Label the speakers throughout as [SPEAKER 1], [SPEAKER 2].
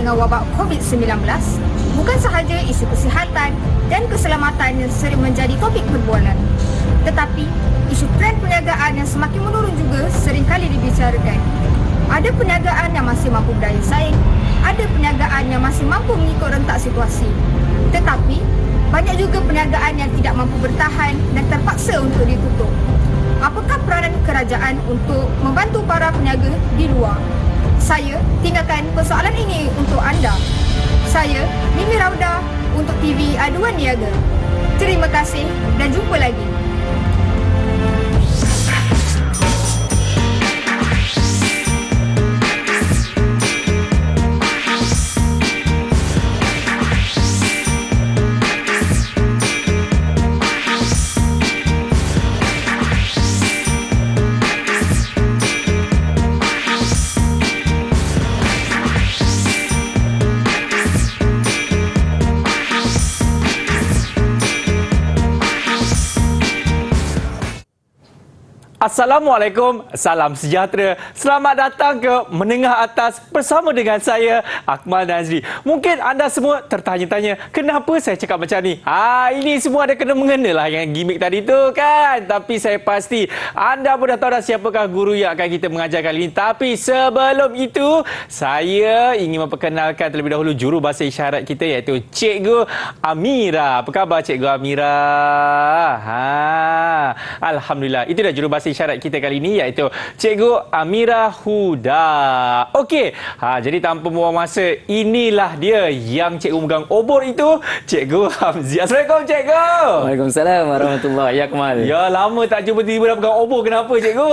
[SPEAKER 1] dengan wabak COVID-19, bukan sahaja isu kesihatan dan keselamatan yang sering menjadi topik perbualan, tetapi isu tren perniagaan yang semakin menurun juga seringkali dibicarakan. Ada perniagaan yang masih mampu berdaya saing, ada perniagaan yang masih mampu mengikut rentak situasi. Tetapi, banyak juga perniagaan yang tidak mampu bertahan dan terpaksa untuk ditutup. Apakah peranan kerajaan untuk membantu para peniaga di luar? Saya tinggalkan persoalan ini untuk anda. Saya, Mimi Rauda untuk TV Aduan Niaga. Terima kasih dan jumpa lagi.
[SPEAKER 2] Assalamualaikum, salam sejahtera. Selamat datang ke Menengah Atas bersama dengan saya, Akmal Nazri. Mungkin anda semua tertanya-tanya, kenapa saya cakap macam ni? Ini semua ada kena-mengena lah dengan gimmick tadi tu kan. Tapi saya pasti anda pun dah tahu dah siapakah guru yang akan kita mengajar kali ini. Tapi sebelum itu, saya ingin memperkenalkan terlebih dahulu juru bahasa isyarat kita iaitu Cikgu Amira. Apa khabar Cikgu Amira? Alhamdulillah. Itu dah juru bahasa isyarat kita kali ini iaitu Cikgu Amira Huda. Okey, jadi tanpa membuang masa, inilah dia yang cikgu megang obor itu, Cikgu Hamzi. Assalamualaikum Cikgu.
[SPEAKER 3] Waalaikumsalam warahmatullahi wabarakatuh.
[SPEAKER 2] Ya, lama tak jumpa tiba-tiba dah pegang obor. Kenapa Cikgu?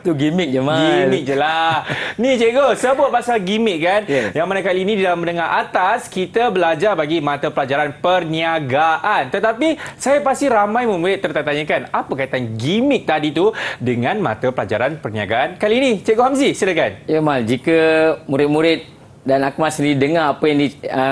[SPEAKER 3] Tu gimmick je, Mal.
[SPEAKER 2] Gimmick je lah. Ni Cikgu, sebut pasal gimmick kan.
[SPEAKER 3] Yeah.
[SPEAKER 2] Yang mana kali ini di dalam Menengah Atas, kita belajar bagi mata pelajaran perniagaan. Tetapi saya pasti ramai murid tertanya-tanyakan, apa kaitan gimmick tadi tu dengan mata pelajaran perniagaan kali ini? Cikgu Hamzi, silakan.
[SPEAKER 3] Ya, Mal. Jika murid-murid dan Akmal sendiri dengar apa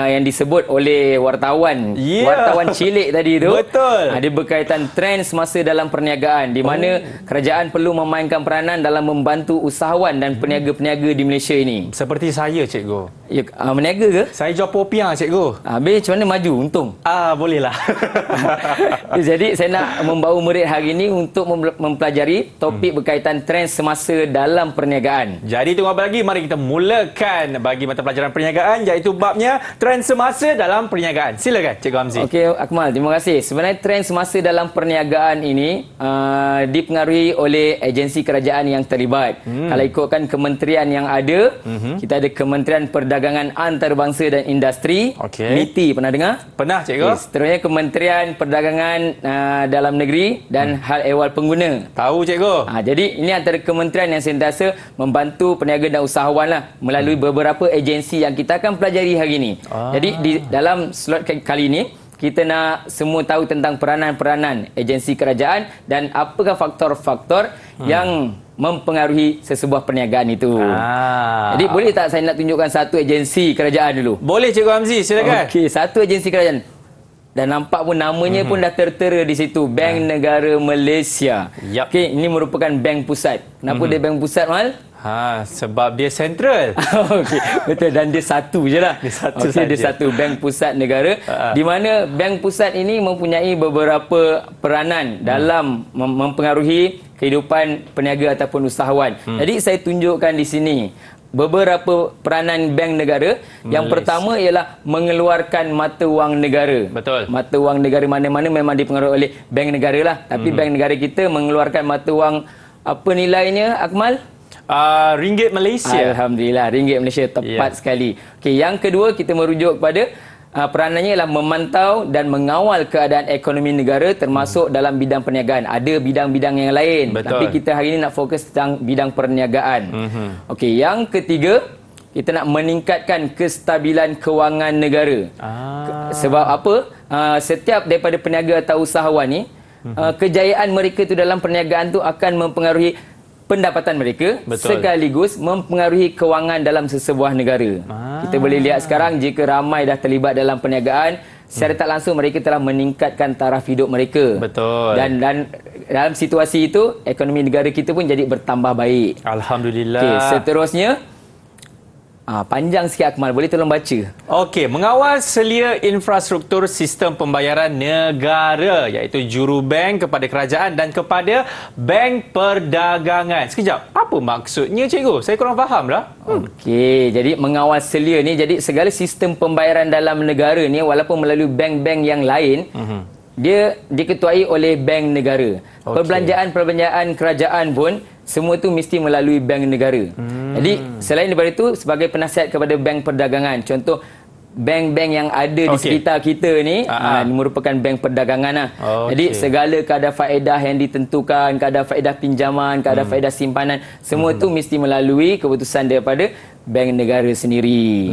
[SPEAKER 3] yang disebut oleh wartawan, wartawan cilik tadi tu.
[SPEAKER 2] Betul.
[SPEAKER 3] Ada berkaitan trend semasa dalam perniagaan di mana kerajaan perlu memainkan peranan dalam membantu usahawan dan peniaga-peniaga di Malaysia ini.
[SPEAKER 2] Seperti saya, Cikgu.
[SPEAKER 3] Ya, meniaga ke?
[SPEAKER 2] Saya jual popiah, Cikgu.
[SPEAKER 3] Habis macam mana maju untung?
[SPEAKER 2] Bolehlah.
[SPEAKER 3] Jadi saya nak membawa murid hari ini untuk mempelajari topik berkaitan trend semasa dalam perniagaan.
[SPEAKER 2] Jadi tunggu apa lagi? Mari kita mulakan bagi mata pelajaran perniagaan, iaitu babnya trend semasa dalam perniagaan. Silakan Cikgu Hamzi.
[SPEAKER 3] Okey, Akmal, terima kasih. Sebenarnya trend semasa dalam perniagaan ini dipengaruhi oleh agensi kerajaan yang terlibat. Kalau ikutkan kementerian yang ada, kita ada Kementerian Perdagangan Antarabangsa dan Industri. MITI, pernah dengar?
[SPEAKER 2] Pernah Cikgu.
[SPEAKER 3] Seterusnya Kementerian Perdagangan Dalam Negeri dan Hal Ehwal Pengguna.
[SPEAKER 2] Tahu Cikgu.
[SPEAKER 3] Jadi ini antara kementerian yang sentiasa membantu peniaga dan usahawan lah melalui beberapa agensi yang kita akan pelajari hari ini. Jadi di dalam slot kali ini kita nak semua tahu tentang peranan-peranan agensi kerajaan dan apakah faktor-faktor yang mempengaruhi sesebuah perniagaan itu. Jadi boleh tak saya nak tunjukkan satu agensi kerajaan dulu?
[SPEAKER 2] Boleh Cikgu Hamzi, silakan.
[SPEAKER 3] Okey, satu agensi kerajaan. Dan nampak pun namanya pun dah tertera di situ, Bank Negara Malaysia. Okey, ini merupakan bank pusat. Kenapa dia bank pusat, Mal?
[SPEAKER 2] Sebab dia sentral.
[SPEAKER 3] Okey, betul, dan dia satu je lah. Dia satu bank pusat negara di mana bank pusat ini mempunyai beberapa peranan dalam mempengaruhi kehidupan peniaga ataupun usahawan. Jadi saya tunjukkan di sini beberapa peranan bank negara. Yang pertama ialah mengeluarkan mata wang negara.
[SPEAKER 2] Betul.
[SPEAKER 3] Mata wang negara mana-mana memang dipengaruhi oleh bank negara lah. Tapi bank negara kita mengeluarkan mata wang, apa nilainya, Akmal?
[SPEAKER 2] Ringgit Malaysia.
[SPEAKER 3] Alhamdulillah, ringgit Malaysia, tepat sekali. Okey, yang kedua kita merujuk kepada peranannya ialah memantau dan mengawal keadaan ekonomi negara termasuk dalam bidang perniagaan. Ada bidang-bidang yang lain.
[SPEAKER 2] Betul.
[SPEAKER 3] Tapi kita hari ini nak fokus tentang bidang perniagaan. Okey, yang ketiga kita nak meningkatkan kestabilan kewangan negara. Sebab apa? Setiap daripada peniaga atau usahawan ni, kejayaan mereka tu dalam perniagaan tu akan mempengaruhi pendapatan mereka. Betul. Sekaligus mempengaruhi kewangan dalam sesebuah negara. Kita boleh lihat sekarang jika ramai dah terlibat dalam perniagaan, secara tak langsung mereka telah meningkatkan taraf hidup mereka.
[SPEAKER 2] Betul.
[SPEAKER 3] Dan dalam situasi itu ekonomi negara kita pun jadi bertambah baik.
[SPEAKER 2] Alhamdulillah.
[SPEAKER 3] Okey, seterusnya Panjang sikit Akmal, boleh tolong baca?
[SPEAKER 2] Okey, mengawal selia infrastruktur sistem pembayaran negara iaitu jurubank kepada kerajaan dan kepada bank perdagangan. Sekejap, apa maksudnya cikgu? Saya kurang faham lah.
[SPEAKER 3] Okey, jadi mengawal selia ni, jadi segala sistem pembayaran dalam negara ni walaupun melalui bank-bank yang lain, dia diketuai oleh bank negara. Perbelanjaan kerajaan pun semua tu mesti melalui bank negara. Jadi selain daripada itu, sebagai penasihat kepada bank perdagangan, contoh bank-bank yang ada di sekitar kita ni merupakan bank perdagangan lah. Jadi segala kadar faedah yang ditentukan, kadar faedah pinjaman, kadar faedah simpanan, semua tu mesti melalui keputusan daripada bank negara sendiri.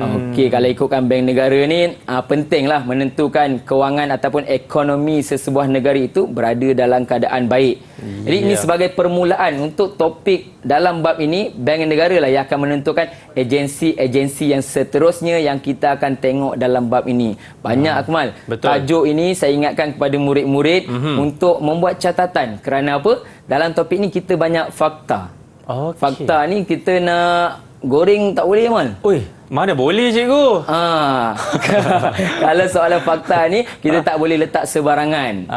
[SPEAKER 3] Okey, kalau ikutkan bank negara ni, pentinglah menentukan kewangan ataupun ekonomi sesebuah negara itu berada dalam keadaan baik. Jadi ini sebagai permulaan untuk topik dalam bab ini, bank negara lah yang akan menentukan agensi-agensi yang seterusnya yang kita akan tengok dalam bab ini. Banyak Akmal. Tajuk ini saya ingatkan kepada murid-murid untuk membuat catatan. Kerana apa? Dalam topik ini kita banyak fakta. Fakta ni kita nak goreng tak boleh Amal.
[SPEAKER 2] Oi, mana boleh cikgu?
[SPEAKER 3] Kalau soalan fakta ni kita tak boleh letak sebarangan.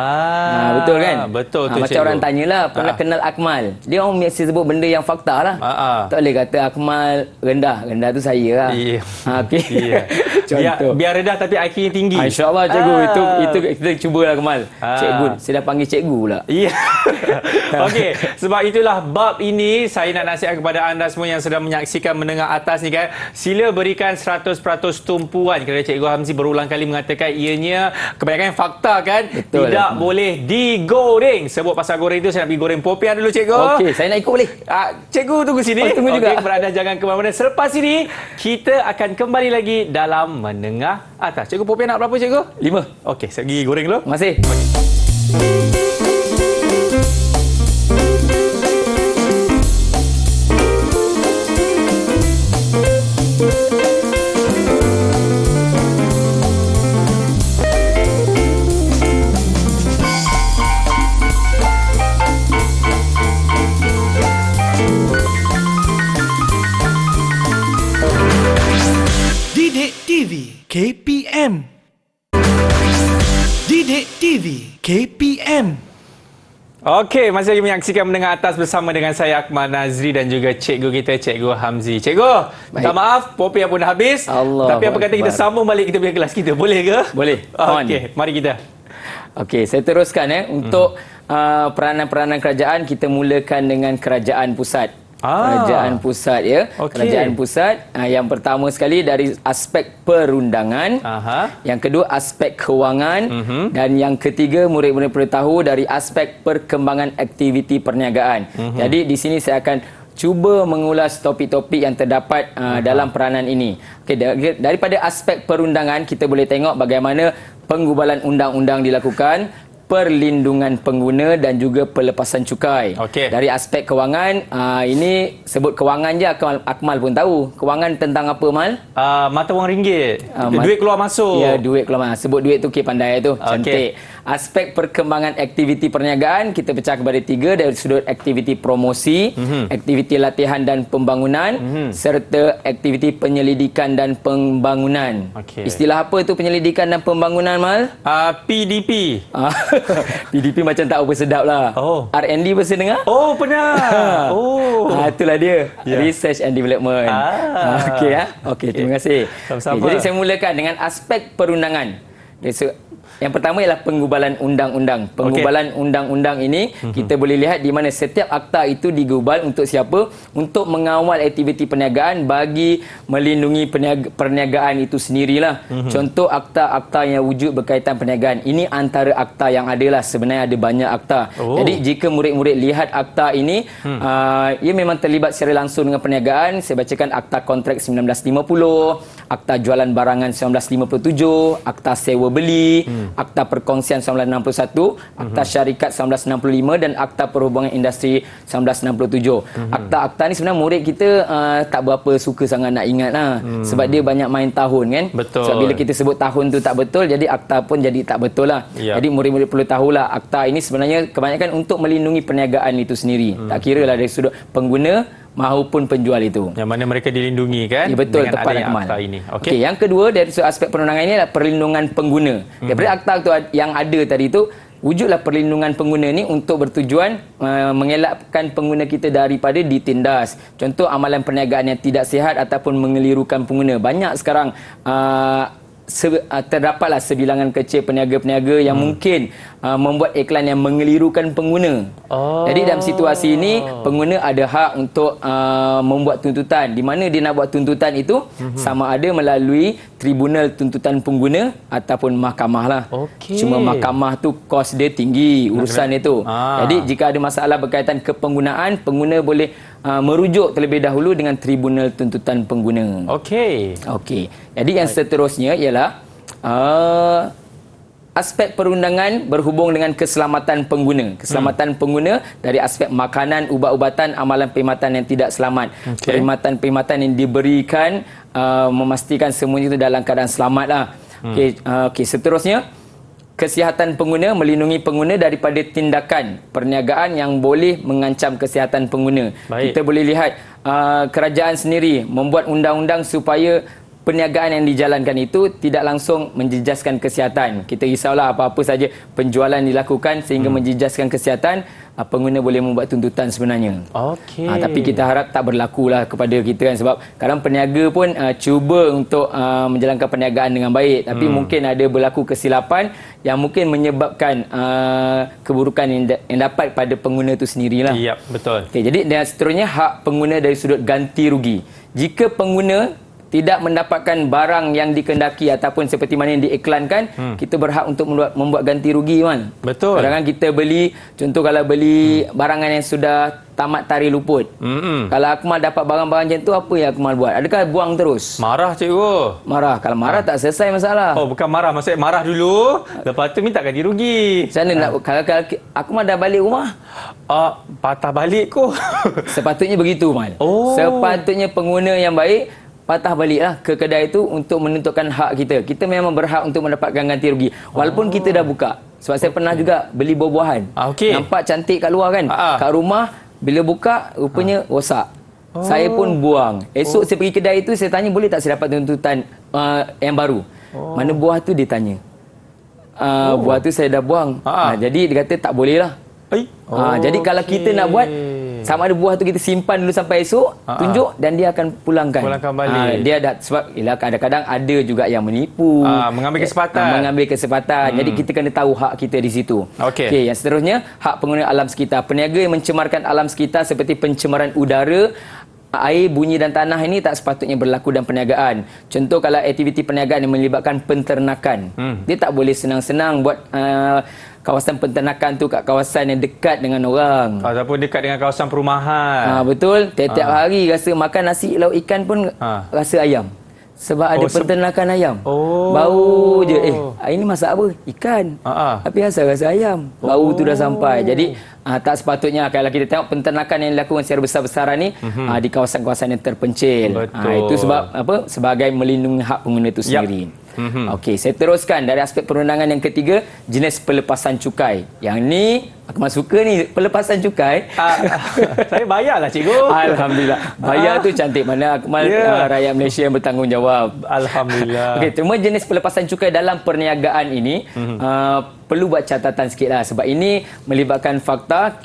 [SPEAKER 3] Betul kan?
[SPEAKER 2] Betul tu
[SPEAKER 3] macam
[SPEAKER 2] cikgu.
[SPEAKER 3] orang tanyalah pernah kenal Akmal. Dia orang mesti sebut benda yang fakta lah. Tak boleh kata Akmal rendah. Rendah tu saya lah. Okey. Contoh.
[SPEAKER 2] Biar rendah tapi IQ-nya tinggi.
[SPEAKER 3] InsyaAllah cikgu. Itu kita cubalah Akmal. Cikgu. Saya dah panggil cikgu pula.
[SPEAKER 2] Ya. Okey, sebab itulah bab ini saya nak nasihat kepada anda semua yang sedang menyaksikan menengah atas ni kan. Sila berikan 100% tumpuan kerana Cikgu Hamzi berulang kali mengatakan ianya kebanyakan fakta kan.
[SPEAKER 3] Betul.
[SPEAKER 2] Tidak boleh digoreng. Sebut pasal goreng tu, saya nak pergi goreng popiah dulu cikgu.
[SPEAKER 3] Okey, saya nak ikut boleh.
[SPEAKER 2] Cikgu tunggu sini.
[SPEAKER 3] Tunggu juga.
[SPEAKER 2] Berada jangan ke mana-mana. Selepas ini kita akan kembali lagi dalam menengah atas. Cikgu, popiah nak berapa cikgu?
[SPEAKER 3] 5.
[SPEAKER 2] Okey, saya pergi goreng dulu.
[SPEAKER 3] Terima kasih.
[SPEAKER 4] Didik TV KPM. Didik TV KPM.
[SPEAKER 2] Okey, masih lagi menyaksikan menengah atas bersama dengan saya Akmal Nazri dan juga cikgu kita, Cikgu Hamzi. Cikgu, minta maaf, popiah pun dah habis. Tapi apa kata kita sambung balik kita punya kelas kita, boleh ke?
[SPEAKER 3] Boleh.
[SPEAKER 2] Okey, mari kita.
[SPEAKER 3] Okey, saya teruskan untuk peranan-peranan kerajaan. Kita mulakan dengan kerajaan pusat. Kerajaan pusat ya. Kerajaan pusat yang pertama sekali dari aspek perundangan, yang kedua aspek kewangan, dan yang ketiga murid-murid perlu tahu dari aspek perkembangan aktiviti perniagaan. Jadi di sini saya akan cuba mengulas topik-topik yang terdapat dalam peranan ini. Okey, daripada aspek perundangan kita boleh tengok bagaimana penggubalan undang-undang dilakukan, perlindungan pengguna dan juga pelepasan cukai. Dari aspek kewangan, ini sebut kewangan je Akmal pun tahu. Kewangan tentang apa Mal?
[SPEAKER 2] Mata wang ringgit. Duit keluar masuk.
[SPEAKER 3] Ya, duit keluar masuk. Sebut duit tu pandai tu. Cantik. Aspek perkembangan aktiviti perniagaan kita pecah kepada 3 dari sudut aktiviti promosi, aktiviti latihan dan pembangunan, serta aktiviti penyelidikan dan pembangunan. Istilah apa tu penyelidikan dan pembangunan Mal?
[SPEAKER 2] PDP.
[SPEAKER 3] PDP macam tak apa sedap lah. R&D pernah dengar?
[SPEAKER 2] Pernah.
[SPEAKER 3] Itulah dia. Research and Development. Okey, terima kasih. Jadi saya mulakan dengan aspek perundangan. Yang pertama ialah penggubalan undang-undang. Penggubalan undang-undang ini kita boleh lihat di mana setiap akta itu digubal untuk siapa? Untuk mengawal aktiviti perniagaan bagi melindungi perniagaan itu sendirilah. Contoh akta-akta yang wujud berkaitan perniagaan. Ini antara akta yang adalah, sebenarnya ada banyak akta. Jadi jika murid-murid lihat akta ini, ia memang terlibat secara langsung dengan perniagaan. Saya bacakan akta kontrak 1950, akta jualan barangan 1957, akta sewa beli, akta perkongsian 1961, akta syarikat 1965 dan akta perhubungan industri 1967. Akta-akta ni sebenarnya murid kita tak berapa suka sangat nak ingat lah. Sebab dia banyak main tahun kan. Sebab bila kita sebut tahun tu tak betul, jadi akta pun jadi tak betul lah. Jadi murid-murid perlu tahulah akta ini sebenarnya kebanyakan untuk melindungi perniagaan itu sendiri. Tak kira lah dari sudut pengguna maupun penjual itu.
[SPEAKER 2] Yang mana mereka dilindungi kan?
[SPEAKER 3] Ya, betul,
[SPEAKER 2] dengan
[SPEAKER 3] tepat
[SPEAKER 2] adanya
[SPEAKER 3] Akmal.
[SPEAKER 2] akta ini. Okey.
[SPEAKER 3] Okey, yang kedua dari aspek perundangan ini adalah perlindungan pengguna. Daripada akta tu yang ada tadi tu, wujudlah perlindungan pengguna ni untuk bertujuan mengelakkan pengguna kita daripada ditindas. Contoh amalan perniagaan yang tidak sihat ataupun mengelirukan pengguna. Banyak sekarang terdapatlah sebilangan kecil peniaga-peniaga yang mungkin membuat iklan yang mengelirukan pengguna. Jadi dalam situasi ini pengguna ada hak untuk membuat tuntutan. Di mana dia nak buat tuntutan itu sama ada melalui tribunal tuntutan pengguna ataupun mahkamah lah.
[SPEAKER 2] Okey.
[SPEAKER 3] Cuma mahkamah tu kos dia tinggi urusan itu. Jadi jika ada masalah berkaitan kepenggunaan, pengguna boleh merujuk terlebih dahulu dengan tribunal tuntutan pengguna.
[SPEAKER 2] Okey.
[SPEAKER 3] Okey. Jadi yang seterusnya ialah aspek perundangan berhubung dengan keselamatan pengguna. Keselamatan pengguna dari aspek makanan, ubat-ubatan, amalan perkhidmatan yang tidak selamat. Perkhidmatan-perkhidmatan yang diberikan memastikan semuanya itu dalam keadaan selamat lah. Okey, seterusnya kesihatan pengguna, melindungi pengguna daripada tindakan perniagaan yang boleh mengancam kesihatan pengguna.
[SPEAKER 2] Baik.
[SPEAKER 3] Kita boleh lihat kerajaan sendiri membuat undang-undang supaya perniagaan yang dijalankan itu tidak langsung menjejaskan kesihatan. Kita risaulah apa-apa saja penjualan dilakukan sehingga menjejaskan kesihatan, pengguna boleh membuat tuntutan sebenarnya.
[SPEAKER 2] Okey.
[SPEAKER 3] Tapi kita harap tak berlakulah kepada kita kan, sebab kadang peniaga pun cuba untuk menjalankan perniagaan dengan baik, tapi mungkin ada berlaku kesilapan yang mungkin menyebabkan keburukan yang dapat pada pengguna itu sendirilah.
[SPEAKER 2] Ya, betul.
[SPEAKER 3] Okey, jadi dan seterusnya hak pengguna dari sudut ganti rugi. Jika pengguna tidak mendapatkan barang yang dikendaki ataupun seperti mana yang diiklankan, kita berhak untuk membuat ganti rugi, Man.
[SPEAKER 2] Betul.
[SPEAKER 3] Kadang-kadang kita beli, contoh kalau beli barangan yang sudah tamat tarikh luput. Kalau Akmal dapat barang-barang macam tu, apa yang Akmal buat? Adakah buang terus?
[SPEAKER 2] Marah cikgu.
[SPEAKER 3] Marah. Kalau marah tak selesai masalah.
[SPEAKER 2] Oh, bukan marah. Maksudnya marah dulu. Lepas tu minta ganti rugi.
[SPEAKER 3] Macam mana nak, kalau Akmal dah balik rumah?
[SPEAKER 2] Patah balik ko.
[SPEAKER 3] Sepatutnya begitu, Mal.
[SPEAKER 2] Oh.
[SPEAKER 3] Sepatutnya pengguna yang baik patah baliklah ke kedai itu untuk menuntutkan hak kita. Kita memang berhak untuk mendapatkan ganti rugi. Walaupun kita dah buka. Sebab saya pernah juga beli buah-buahan.
[SPEAKER 2] Okey.
[SPEAKER 3] Nampak cantik kat luar kan. Kat rumah, bila buka, rupanya rosak. Saya pun buang. Esok saya pergi kedai itu, saya tanya boleh tak saya dapat tuntutan yang baru. Mana buah tu dia tanya. Buah tu saya dah buang. Jadi dia kata tak boleh lah. Jadi kalau kita nak buat, sama ada buah tu kita simpan dulu sampai esok, tunjuk dan dia akan pulangkan balik. Dia dah, sebab kadang-kadang ada juga yang menipu,
[SPEAKER 2] mengambil kesempatan.
[SPEAKER 3] Jadi kita kena tahu hak kita di situ. Okey, yang seterusnya hak pengguna alam sekitar. Peniaga yang mencemarkan alam sekitar seperti pencemaran udara, air, bunyi dan tanah ini tak sepatutnya berlaku dalam perniagaan. Contoh kalau aktiviti perniagaan yang melibatkan penternakan, dia tak boleh senang-senang buat kawasan penternakan tu kat kawasan yang dekat dengan orang.
[SPEAKER 2] Ataupun dekat dengan kawasan perumahan.
[SPEAKER 3] Betul. Tiap-tiap hari rasa makan nasi lauk ikan pun rasa ayam. Sebab ada penternakan ayam. Bau je. Hari ni masak apa? Ikan. Tapi rasa ayam. Bau tu dah sampai. Jadi tak sepatutnya kalau kita tengok penternakan yang dilakukan secara besar-besaran ni di kawasan-kawasan yang terpencil. Itu sebab apa? Sebagai melindungi hak pengguna itu sendiri. Okey, saya teruskan dari aspek perundangan yang ketiga, jenis pelepasan cukai. Yang ni Akmal suka ni, pelepasan cukai.
[SPEAKER 2] Saya bayarlah cikgu.
[SPEAKER 3] Alhamdulillah. Bayar tu cantik, mana Akmal rakyat Malaysia yang bertanggungjawab.
[SPEAKER 2] Alhamdulillah.
[SPEAKER 3] Okey, cuma jenis pelepasan cukai dalam perniagaan ini perlu buat catatan sikitlah, sebab ini melibatkan fakta.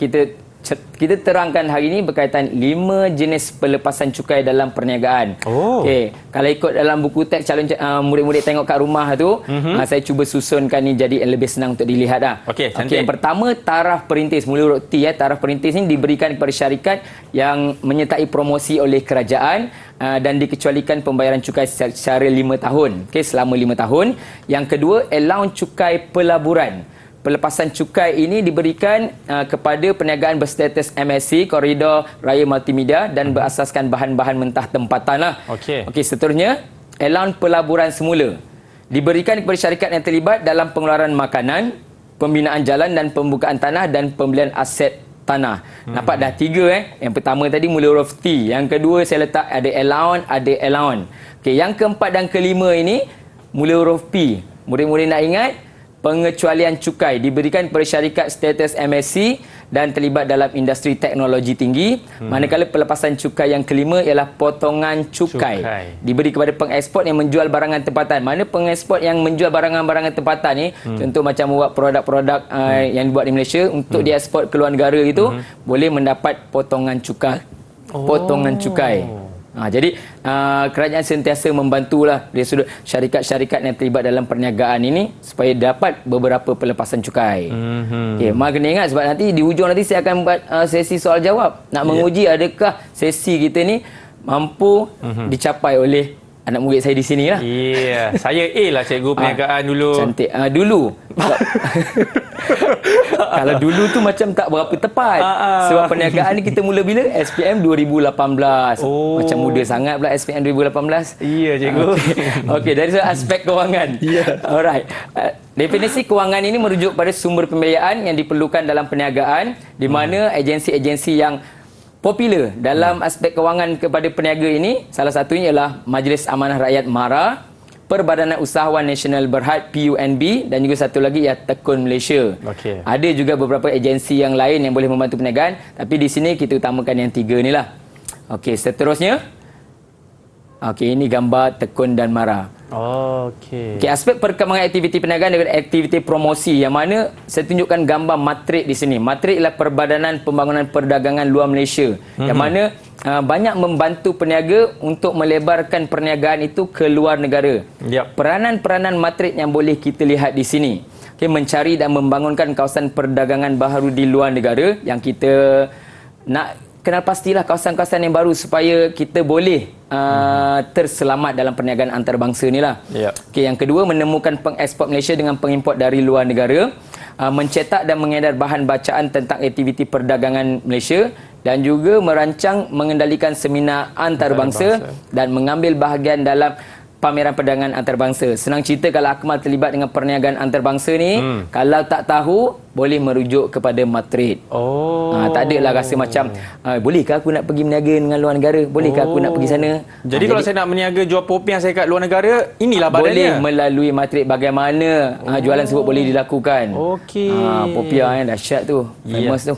[SPEAKER 3] Kita terangkan hari ini berkaitan 5 jenis pelepasan cukai dalam perniagaan. Okey, kalau ikut dalam buku teks calon murid-murid tengok kat rumah tu, saya cuba susunkan ni jadi lebih senang untuk dilihat dah. Okey, yang pertama taraf perintis, mula huruf T. Taraf perintis ini diberikan kepada syarikat yang menyertai promosi oleh kerajaan dan dikecualikan pembayaran cukai secara 5 tahun. Okey, selama 5 tahun. Yang kedua, allowance cukai pelaburan. Pelepasan cukai ini diberikan kepada perniagaan berstatus MSC, koridor raya multimedia dan berasaskan bahan-bahan mentah tempatan lah. Okey, seterusnya, allowance pelaburan semula diberikan kepada syarikat yang terlibat dalam pengeluaran makanan, pembinaan jalan dan pembukaan tanah dan pembelian aset tanah. Nampak dah 3 Yang pertama tadi mula huruf T. Yang kedua saya letak ada allowance. Okey, yang keempat dan kelima ini mula huruf P. Murid-murid nak ingat, pengecualian cukai diberikan kepada syarikat status MSC dan terlibat dalam industri teknologi tinggi. Manakala pelepasan cukai yang kelima ialah potongan cukai. Diberi kepada pengeksport yang menjual barangan tempatan. Mana pengeksport yang menjual barangan-barangan tempatan ni, contoh macam buat produk-produk yang dibuat di Malaysia untuk dieksport ke luar negara itu, boleh mendapat potongan cukai. Potongan cukai. Jadi kerajaan sentiasa membantulah dari sudut syarikat-syarikat yang terlibat dalam perniagaan ini supaya dapat beberapa pelepasan cukai. Okay, Mak kena ingat sebab nanti di hujung nanti saya akan buat sesi soal jawab. Nak menguji adakah sesi kita ni mampu dicapai oleh anak murid saya di sini lah.
[SPEAKER 2] Ya, saya A lah cikgu perniagaan dulu.
[SPEAKER 3] Cantik. Dulu. Kalau dulu tu macam tak berapa tepat. Sebab perniagaan ni kita mula bila? SPM 2018. Macam muda sangat pula SPM 2018.
[SPEAKER 2] Ya, cikgu.
[SPEAKER 3] Okey, dari aspek kewangan. Alright. Definisi kewangan ini merujuk pada sumber pembiayaan yang diperlukan dalam perniagaan di mana agensi-agensi yang popular dalam aspek kewangan kepada peniaga ini, salah satunya ialah Majlis Amanah Rakyat MARA, Perbadanan Usahawan Nasional Berhad PUNB dan juga satu lagi ialah Tekun Malaysia. Ada juga beberapa agensi yang lain yang boleh membantu perniagaan, tapi di sini kita utamakan yang 3 ni lah. Okey, seterusnya. Okey, ini gambar Tekun dan MARA. Okey, aspek perkembangan aktiviti perniagaan dengan aktiviti promosi yang mana saya tunjukkan gambar matrik di sini. Matrik ialah Perbadanan Pembangunan Perdagangan Luar Malaysia yang mana banyak membantu peniaga untuk melebarkan perniagaan itu ke luar negara. Peranan-peranan matrik yang boleh kita lihat di sini. Okey, mencari dan membangunkan kawasan perdagangan baru di luar negara yang kita nak kenal pastilah kawasan-kawasan yang baru supaya kita boleh terselamat dalam perniagaan antarabangsa ni lah. Okey, yang kedua, menemukan pengeksport Malaysia dengan pengimport dari luar negara, mencetak dan mengedar bahan bacaan tentang aktiviti perdagangan Malaysia dan juga merancang mengendalikan seminar antarabangsa dan mengambil bahagian dalam pameran perdagangan antarabangsa. Senang cerita kalau Akmal terlibat dengan perniagaan antarabangsa ni, kalau tak tahu boleh merujuk kepada matrik. Tak adalah rasa macam bolehkah aku nak pergi berniaga dengan luar negara? Bolehkah aku nak pergi sana?
[SPEAKER 2] Jadi kalau saya nak berniaga jual popiah saya kat luar negara, inilah badannya.
[SPEAKER 3] Boleh melalui matrik bagaimana jualan tersebut boleh dilakukan. Popiah yang dahsyat tu, famous tu.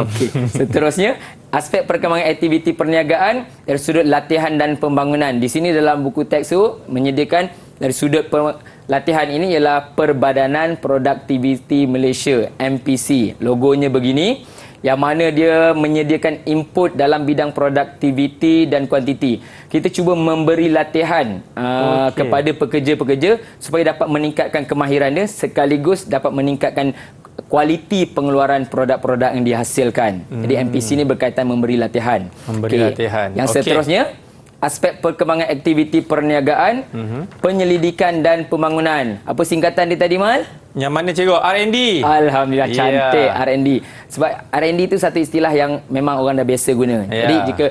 [SPEAKER 3] Okey, seterusnya aspek perkembangan aktiviti perniagaan dari sudut latihan dan pembangunan. Di sini dalam buku teks tu menyediakan dari sudut latihan ini ialah Perbadanan Produktiviti Malaysia, MPC. Logonya begini, yang mana dia menyediakan input dalam bidang produktiviti dan kuantiti. Kita cuba memberi latihan kepada pekerja-pekerja supaya dapat meningkatkan kemahirannya sekaligus dapat meningkatkan kualiti pengeluaran produk-produk yang dihasilkan. Jadi MPC ini berkaitan memberi latihan.
[SPEAKER 2] Latihan.
[SPEAKER 3] Yang seterusnya, aspek perkembangan aktiviti perniagaan, penyelidikan dan pembangunan. Apa singkatan dia tadi, Mal?
[SPEAKER 2] Yang mana cikgu? R&D.
[SPEAKER 3] Alhamdulillah, cantik R&D. Sebab R&D itu satu istilah yang memang orang dah biasa guna. Jadi jika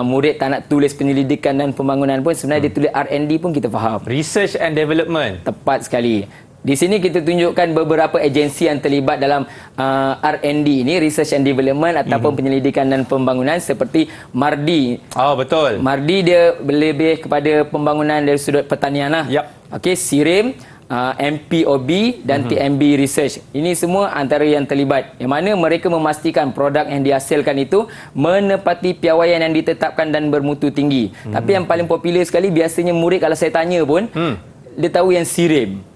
[SPEAKER 3] murid tak nak tulis penyelidikan dan pembangunan pun, sebenarnya dia tulis R&D pun kita faham.
[SPEAKER 2] Research and Development.
[SPEAKER 3] Tepat sekali. Di sini kita tunjukkan beberapa agensi yang terlibat dalam R&D ini, Research and Development ataupun penyelidikan dan pembangunan seperti MARDI.
[SPEAKER 2] Betul.
[SPEAKER 3] MARDI dia lebih kepada pembangunan dari sudut pertanian lah. Okey, SIRIM, MPOB dan TMB Research. Ini semua antara yang terlibat. Yang mana mereka memastikan produk yang dihasilkan itu menepati piawaian yang ditetapkan dan bermutu tinggi. Tapi yang paling popular sekali biasanya murid kalau saya tanya pun, dia tahu yang SIRIM.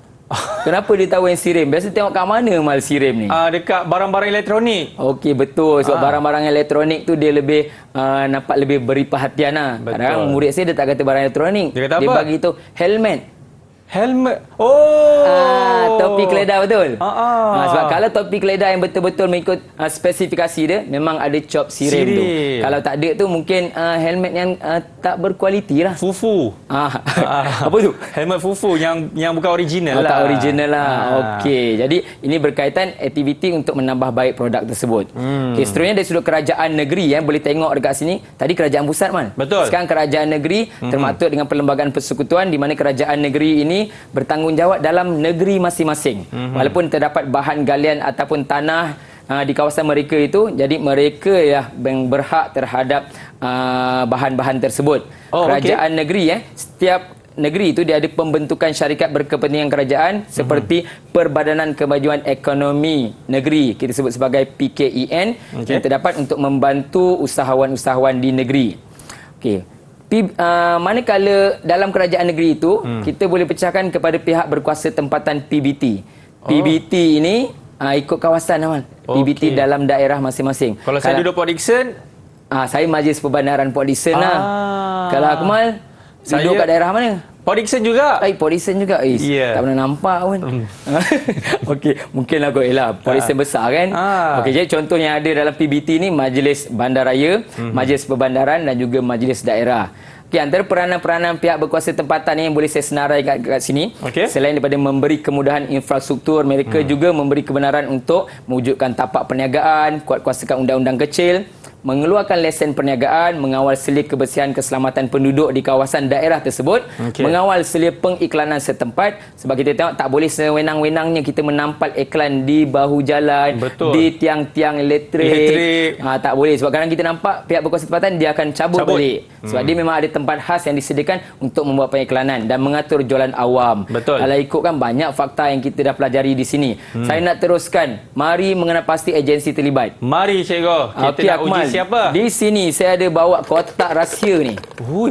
[SPEAKER 3] Kenapa dia tahu yang SIRIM? Biasa tengok kat mana Mal SIRIM ni?
[SPEAKER 2] Dekat barang-barang elektronik.
[SPEAKER 3] Okey, betul. Sebab barang-barang elektronik tu dia lebih nampak lebih beri perhatian lah. Kadang-kadang murid saya dia tak kata barang elektronik.
[SPEAKER 2] Dia kata
[SPEAKER 3] dia
[SPEAKER 2] apa?
[SPEAKER 3] bagi tu helmet.
[SPEAKER 2] Helmet.
[SPEAKER 3] Topi keledar betul. Sebab kalau topi keledar yang betul-betul mengikut spesifikasi dia, memang ada cop SIRIM tu. Kalau tak ada tu mungkin helmet yang tak berkualiti lah.
[SPEAKER 2] Fufu.
[SPEAKER 3] Apa tu?
[SPEAKER 2] Helmet fufu yang bukan original lah.
[SPEAKER 3] Tak original lah. Okey. Jadi ini berkaitan aktiviti untuk menambah baik produk tersebut. Okay, seterusnya dari sudut kerajaan negeri boleh tengok dekat sini. Tadi kerajaan pusat, Man.
[SPEAKER 2] Betul.
[SPEAKER 3] Sekarang kerajaan negeri termaktub dengan Perlembagaan Persekutuan di mana kerajaan negeri ini bertanggungjawab dalam negeri masing-masing. Walaupun terdapat bahan galian ataupun tanah di kawasan mereka itu, jadi mereka yang berhak terhadap bahan-bahan tersebut. Kerajaan negeri setiap negeri itu dia ada pembentukan syarikat berkepentingan kerajaan seperti Perbadanan Kemajuan Ekonomi Negeri, kita sebut sebagai PKEN, yang terdapat untuk membantu usahawan-usahawan di negeri. Okey. Manakala dalam kerajaan negeri itu kita boleh pecahkan kepada pihak berkuasa tempatan PBT. PBT ini ikut kawasan Amal. PBT dalam daerah masing-masing.
[SPEAKER 2] Kalau saya duduk Port Dickson,
[SPEAKER 3] saya Majlis Perbandaran Port Dickson lah. Kalau Akmal duduk kat daerah mana?
[SPEAKER 2] Port Dickson juga.
[SPEAKER 3] Port Dickson juga. Tak pernah nampak pun. Okey, mungkin lah kot. Port Dickson besar kan. Okey, jadi contoh yang ada dalam PBT ni Majlis Bandaraya, Majlis Perbandaran dan juga Majlis Daerah. Okey, antara peranan-peranan pihak berkuasa tempatan yang boleh saya senarai kat sini, selain daripada memberi kemudahan infrastruktur, mereka juga memberi kebenaran untuk mewujudkan tapak perniagaan, kuatkuasakan undang-undang kecil, mengeluarkan lesen perniagaan, mengawal selia kebersihan keselamatan penduduk di kawasan daerah tersebut, mengawal selia pengiklanan setempat. Sebab kita tengok tak boleh sewenang-wenangnya kita menampal iklan di bahu jalan, di tiang-tiang elektrik. Tak boleh, sebab kadang kita nampak pihak berkuasa tempatan dia akan cabut balik. Sebab dia memang ada tempat khas yang disediakan untuk membuat pengiklanan dan mengatur jualan awam. Kalau ikutkan banyak fakta yang kita dah pelajari di sini. Saya nak teruskan, mari mengenal pasti agensi terlibat.
[SPEAKER 2] Mari cikgu, kita nak uji siapa?
[SPEAKER 3] Di sini saya ada bawa kotak rahsia ni.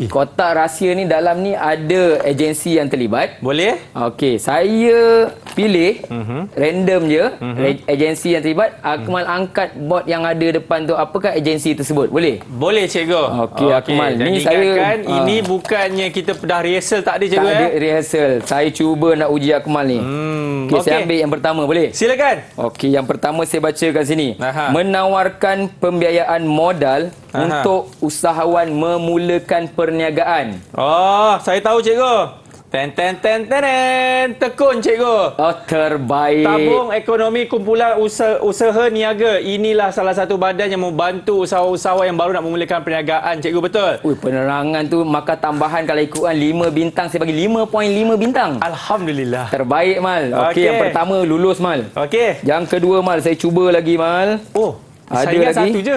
[SPEAKER 3] Kotak rahsia ni dalam ni ada agensi yang terlibat.
[SPEAKER 2] Boleh?
[SPEAKER 3] Okey, saya pilih random je agensi yang terlibat. Akmal angkat bot yang ada depan tu, apakah agensi tersebut? Boleh?
[SPEAKER 2] Boleh cikgu.
[SPEAKER 3] Okey, Akmal.
[SPEAKER 2] Ni saya ini bukannya kita dah rehearsal tak ada cikgu?
[SPEAKER 3] Tak ada rehearsal. Saya cuba nak uji Akmal ni. Okey, saya ambil yang pertama, boleh?
[SPEAKER 2] Silakan.
[SPEAKER 3] Okey, yang pertama saya baca kat sini. Menawarkan pembiayaan modal untuk usahawan memulakan perniagaan.
[SPEAKER 2] Saya tahu cikgu. Tekun cikgu.
[SPEAKER 3] Terbaik.
[SPEAKER 2] Tabung Ekonomi Kumpulan Usaha Niaga. Inilah salah satu badan yang membantu usahawan-usahawan yang baru nak memulakan perniagaan. Cikgu, betul?
[SPEAKER 3] Penerangan tu maka tambahan kalau ikutkan 5 bintang, saya bagi 5.5 bintang.
[SPEAKER 2] Alhamdulillah.
[SPEAKER 3] Terbaik, Mal. Okey, yang pertama lulus, Mal.
[SPEAKER 2] Okey.
[SPEAKER 3] Yang kedua, Mal, saya cuba lagi, Mal.
[SPEAKER 2] Ada
[SPEAKER 3] saya
[SPEAKER 2] lagi satu je.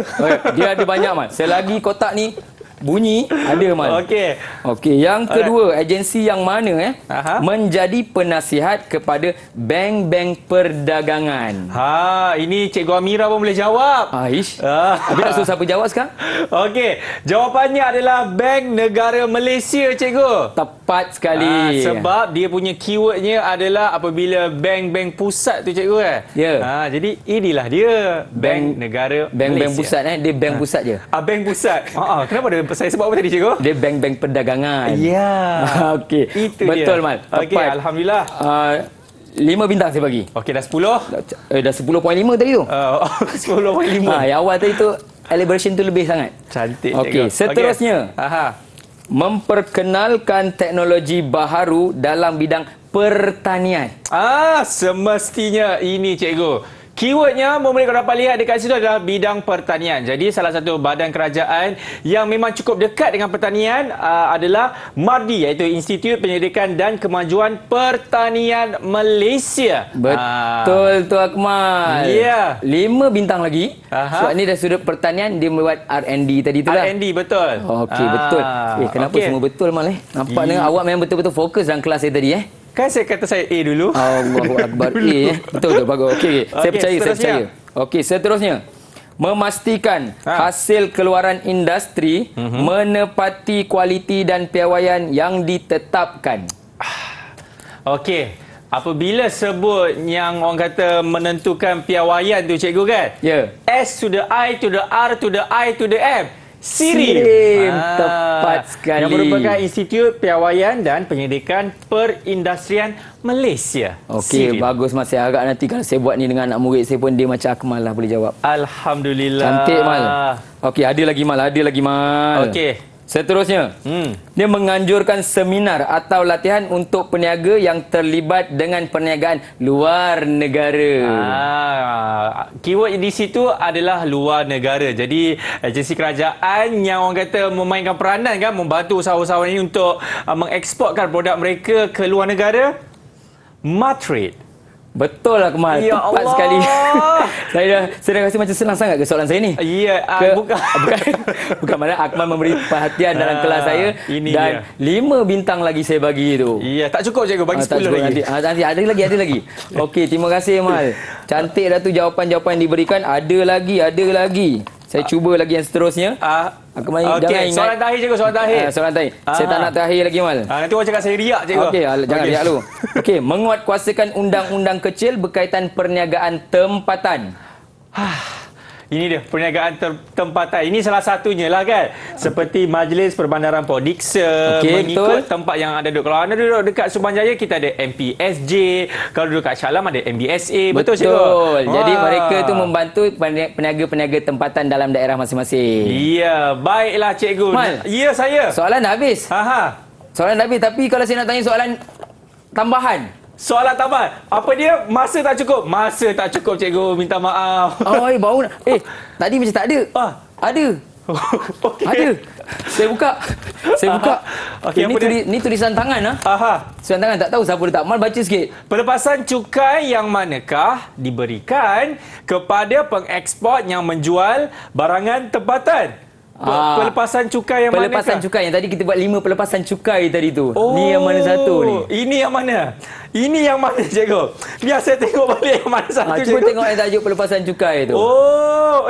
[SPEAKER 3] Dia ada banyak, Mal. Selagi kotak ni bunyi, ada, Mal. Okey, yang kedua, agensi yang mana menjadi penasihat kepada bank-bank perdagangan.
[SPEAKER 2] Ini Cikgu Amira pun boleh jawab.
[SPEAKER 3] Habis nak suruh siapa jawab sekarang?
[SPEAKER 2] Okey, jawapannya adalah Bank Negara Malaysia, Cikgu.
[SPEAKER 3] Tepat sekali.
[SPEAKER 2] Sebab dia punya keywordnya adalah apabila bank-bank pusat tu, Cikgu kan? Jadi inilah dia Bank Negara Malaysia.
[SPEAKER 3] Bank-bank pusat, dia bank pusat je.
[SPEAKER 2] Bank pusat. Kenapa dia saya sebab apa tadi, Cikgu?
[SPEAKER 3] Dia bank-bank perdagangan. Okey.
[SPEAKER 2] Itu
[SPEAKER 3] betul,
[SPEAKER 2] dia.
[SPEAKER 3] Mal.
[SPEAKER 2] Okey, alhamdulillah.
[SPEAKER 3] 5 bintang saya bagi.
[SPEAKER 2] Okey, dah 10.
[SPEAKER 3] Dah 10.5 tadi tu.
[SPEAKER 2] 10.5.
[SPEAKER 3] Yang awal tadi tu celebration tu lebih sangat.
[SPEAKER 2] Cantik,
[SPEAKER 3] Okey, seterusnya. Memperkenalkan teknologi baharu dalam bidang pertanian.
[SPEAKER 2] Semestinya ini, Cikgu. Keywordnya, boleh kau dapat lihat dekat situ adalah bidang pertanian. Jadi salah satu badan kerajaan yang memang cukup dekat dengan pertanian adalah MARDI, iaitu Institut Penyelidikan dan Kemajuan Pertanian Malaysia.
[SPEAKER 3] Betul tu, Akmal.
[SPEAKER 2] 5
[SPEAKER 3] bintang lagi. Sebab ni dah sudut pertanian, dia membuat R&D tadi tu lah.
[SPEAKER 2] R&D, betul.
[SPEAKER 3] Okey, betul. Kenapa semua betul, Mal? Nampaknya awak memang betul-betul fokus dalam kelas saya tadi.
[SPEAKER 2] Kan saya kata saya A dulu.
[SPEAKER 3] Allahu Akbar. Betul, bagus. Okey. Saya percaya. Okey, seterusnya. Memastikan hasil keluaran industri menepati kualiti dan piawaian yang ditetapkan.
[SPEAKER 2] Okey. Apabila sebut yang orang kata menentukan piawaian tu, Cikgu, kan? S to the I to the R to the I to the M. SIRIM.
[SPEAKER 3] Tepat sekali.
[SPEAKER 2] Yang merupakan Institut Piawaian dan Penyelidikan Perindustrian Malaysia.
[SPEAKER 3] Okey, bagus, Mas. Saya harap nanti kalau saya buat ni dengan anak murid saya pun dia macam Akmal lah boleh jawab.
[SPEAKER 2] Alhamdulillah.
[SPEAKER 3] Cantik, Mal. Okey, ada lagi, Mal. Okey. Seterusnya, dia menganjurkan seminar atau latihan untuk peniaga yang terlibat dengan perniagaan luar negara.
[SPEAKER 2] Keyword di situ adalah luar negara. Jadi, agensi kerajaan yang orang kata memainkan peranan kan, membantu usahawan-usahawan ini untuk mengeksportkan produk mereka ke luar negara. MATRADE.
[SPEAKER 3] Betul lah Akmal,
[SPEAKER 2] Ya
[SPEAKER 3] tepat
[SPEAKER 2] Allah.
[SPEAKER 3] sekali. saya dah rasa macam senang sangat ke soalan saya ni.
[SPEAKER 2] Ya,
[SPEAKER 3] bukan bukan mana Akmal memberi perhatian dalam kelas saya
[SPEAKER 2] ini
[SPEAKER 3] dan
[SPEAKER 2] dia.
[SPEAKER 3] 5 bintang lagi saya bagi tu.
[SPEAKER 2] Ya, tak cukup cikgu, bagi 10
[SPEAKER 3] tak cukup
[SPEAKER 2] lagi.
[SPEAKER 3] Nanti ada lagi. Okey, terima kasih Mal. Cantik dah tu jawapan-jawapan yang diberikan. Ada lagi. Saya cuba lagi yang seterusnya. Akmal jangan ingat.
[SPEAKER 2] Soalan terakhir cikgu, soalan terakhir.
[SPEAKER 3] Soalan terakhir. Saya tak nak terakhir lagi Mal.
[SPEAKER 2] Nanti orang cakap saya riak cikgu.
[SPEAKER 3] Okey, jangan riak dulu. Okey, menguatkuasakan undang-undang kecil berkaitan perniagaan tempatan.
[SPEAKER 2] Ini dia, perniagaan tempatan. Ini salah satunya lah kan. Seperti Majlis Perbandaran Prodiksa,
[SPEAKER 3] Okey,
[SPEAKER 2] mengikut
[SPEAKER 3] betul.
[SPEAKER 2] tempat yang ada duduk. Kalau anda duduk dekat Suruhanjaya, kita ada MPSJ. Kalau duduk kat Shah Alam, ada MBSA. Betul cikgu?
[SPEAKER 3] Jadi mereka tu membantu peniaga-peniaga tempatan dalam daerah masing-masing.
[SPEAKER 2] Ya, baiklah cikgu.
[SPEAKER 3] Mal.
[SPEAKER 2] Ya, saya.
[SPEAKER 3] Soalan dah habis. Soalan dah habis, tapi kalau saya nak tanya soalan tambahan.
[SPEAKER 2] Soalan tambahan. Apa dia? Masa tak cukup. Masa tak cukup cikgu. Minta maaf.
[SPEAKER 3] Baru nak. Tadi macam tak ada. Ada.
[SPEAKER 2] Okey.
[SPEAKER 3] Ada. Saya buka.
[SPEAKER 2] Okey, apa dia?
[SPEAKER 3] Ni tulisan tangan . Tulisan tangan, tak tahu siapa letak. Mal baca sikit.
[SPEAKER 2] Pelepasan cukai yang manakah diberikan kepada pengeksport yang menjual barangan tempatan? Pelepasan cukai yang manakah?
[SPEAKER 3] Pelepasan cukai yang tadi kita buat 5 pelepasan cukai tadi tu. Ni yang mana satu ni?
[SPEAKER 2] Ini yang mana? Ini yang mana cikgu? Biar saya tengok balik yang mana satu
[SPEAKER 3] Cuba
[SPEAKER 2] cikgu.
[SPEAKER 3] tengok yang tajuk pelepasan cukai tu.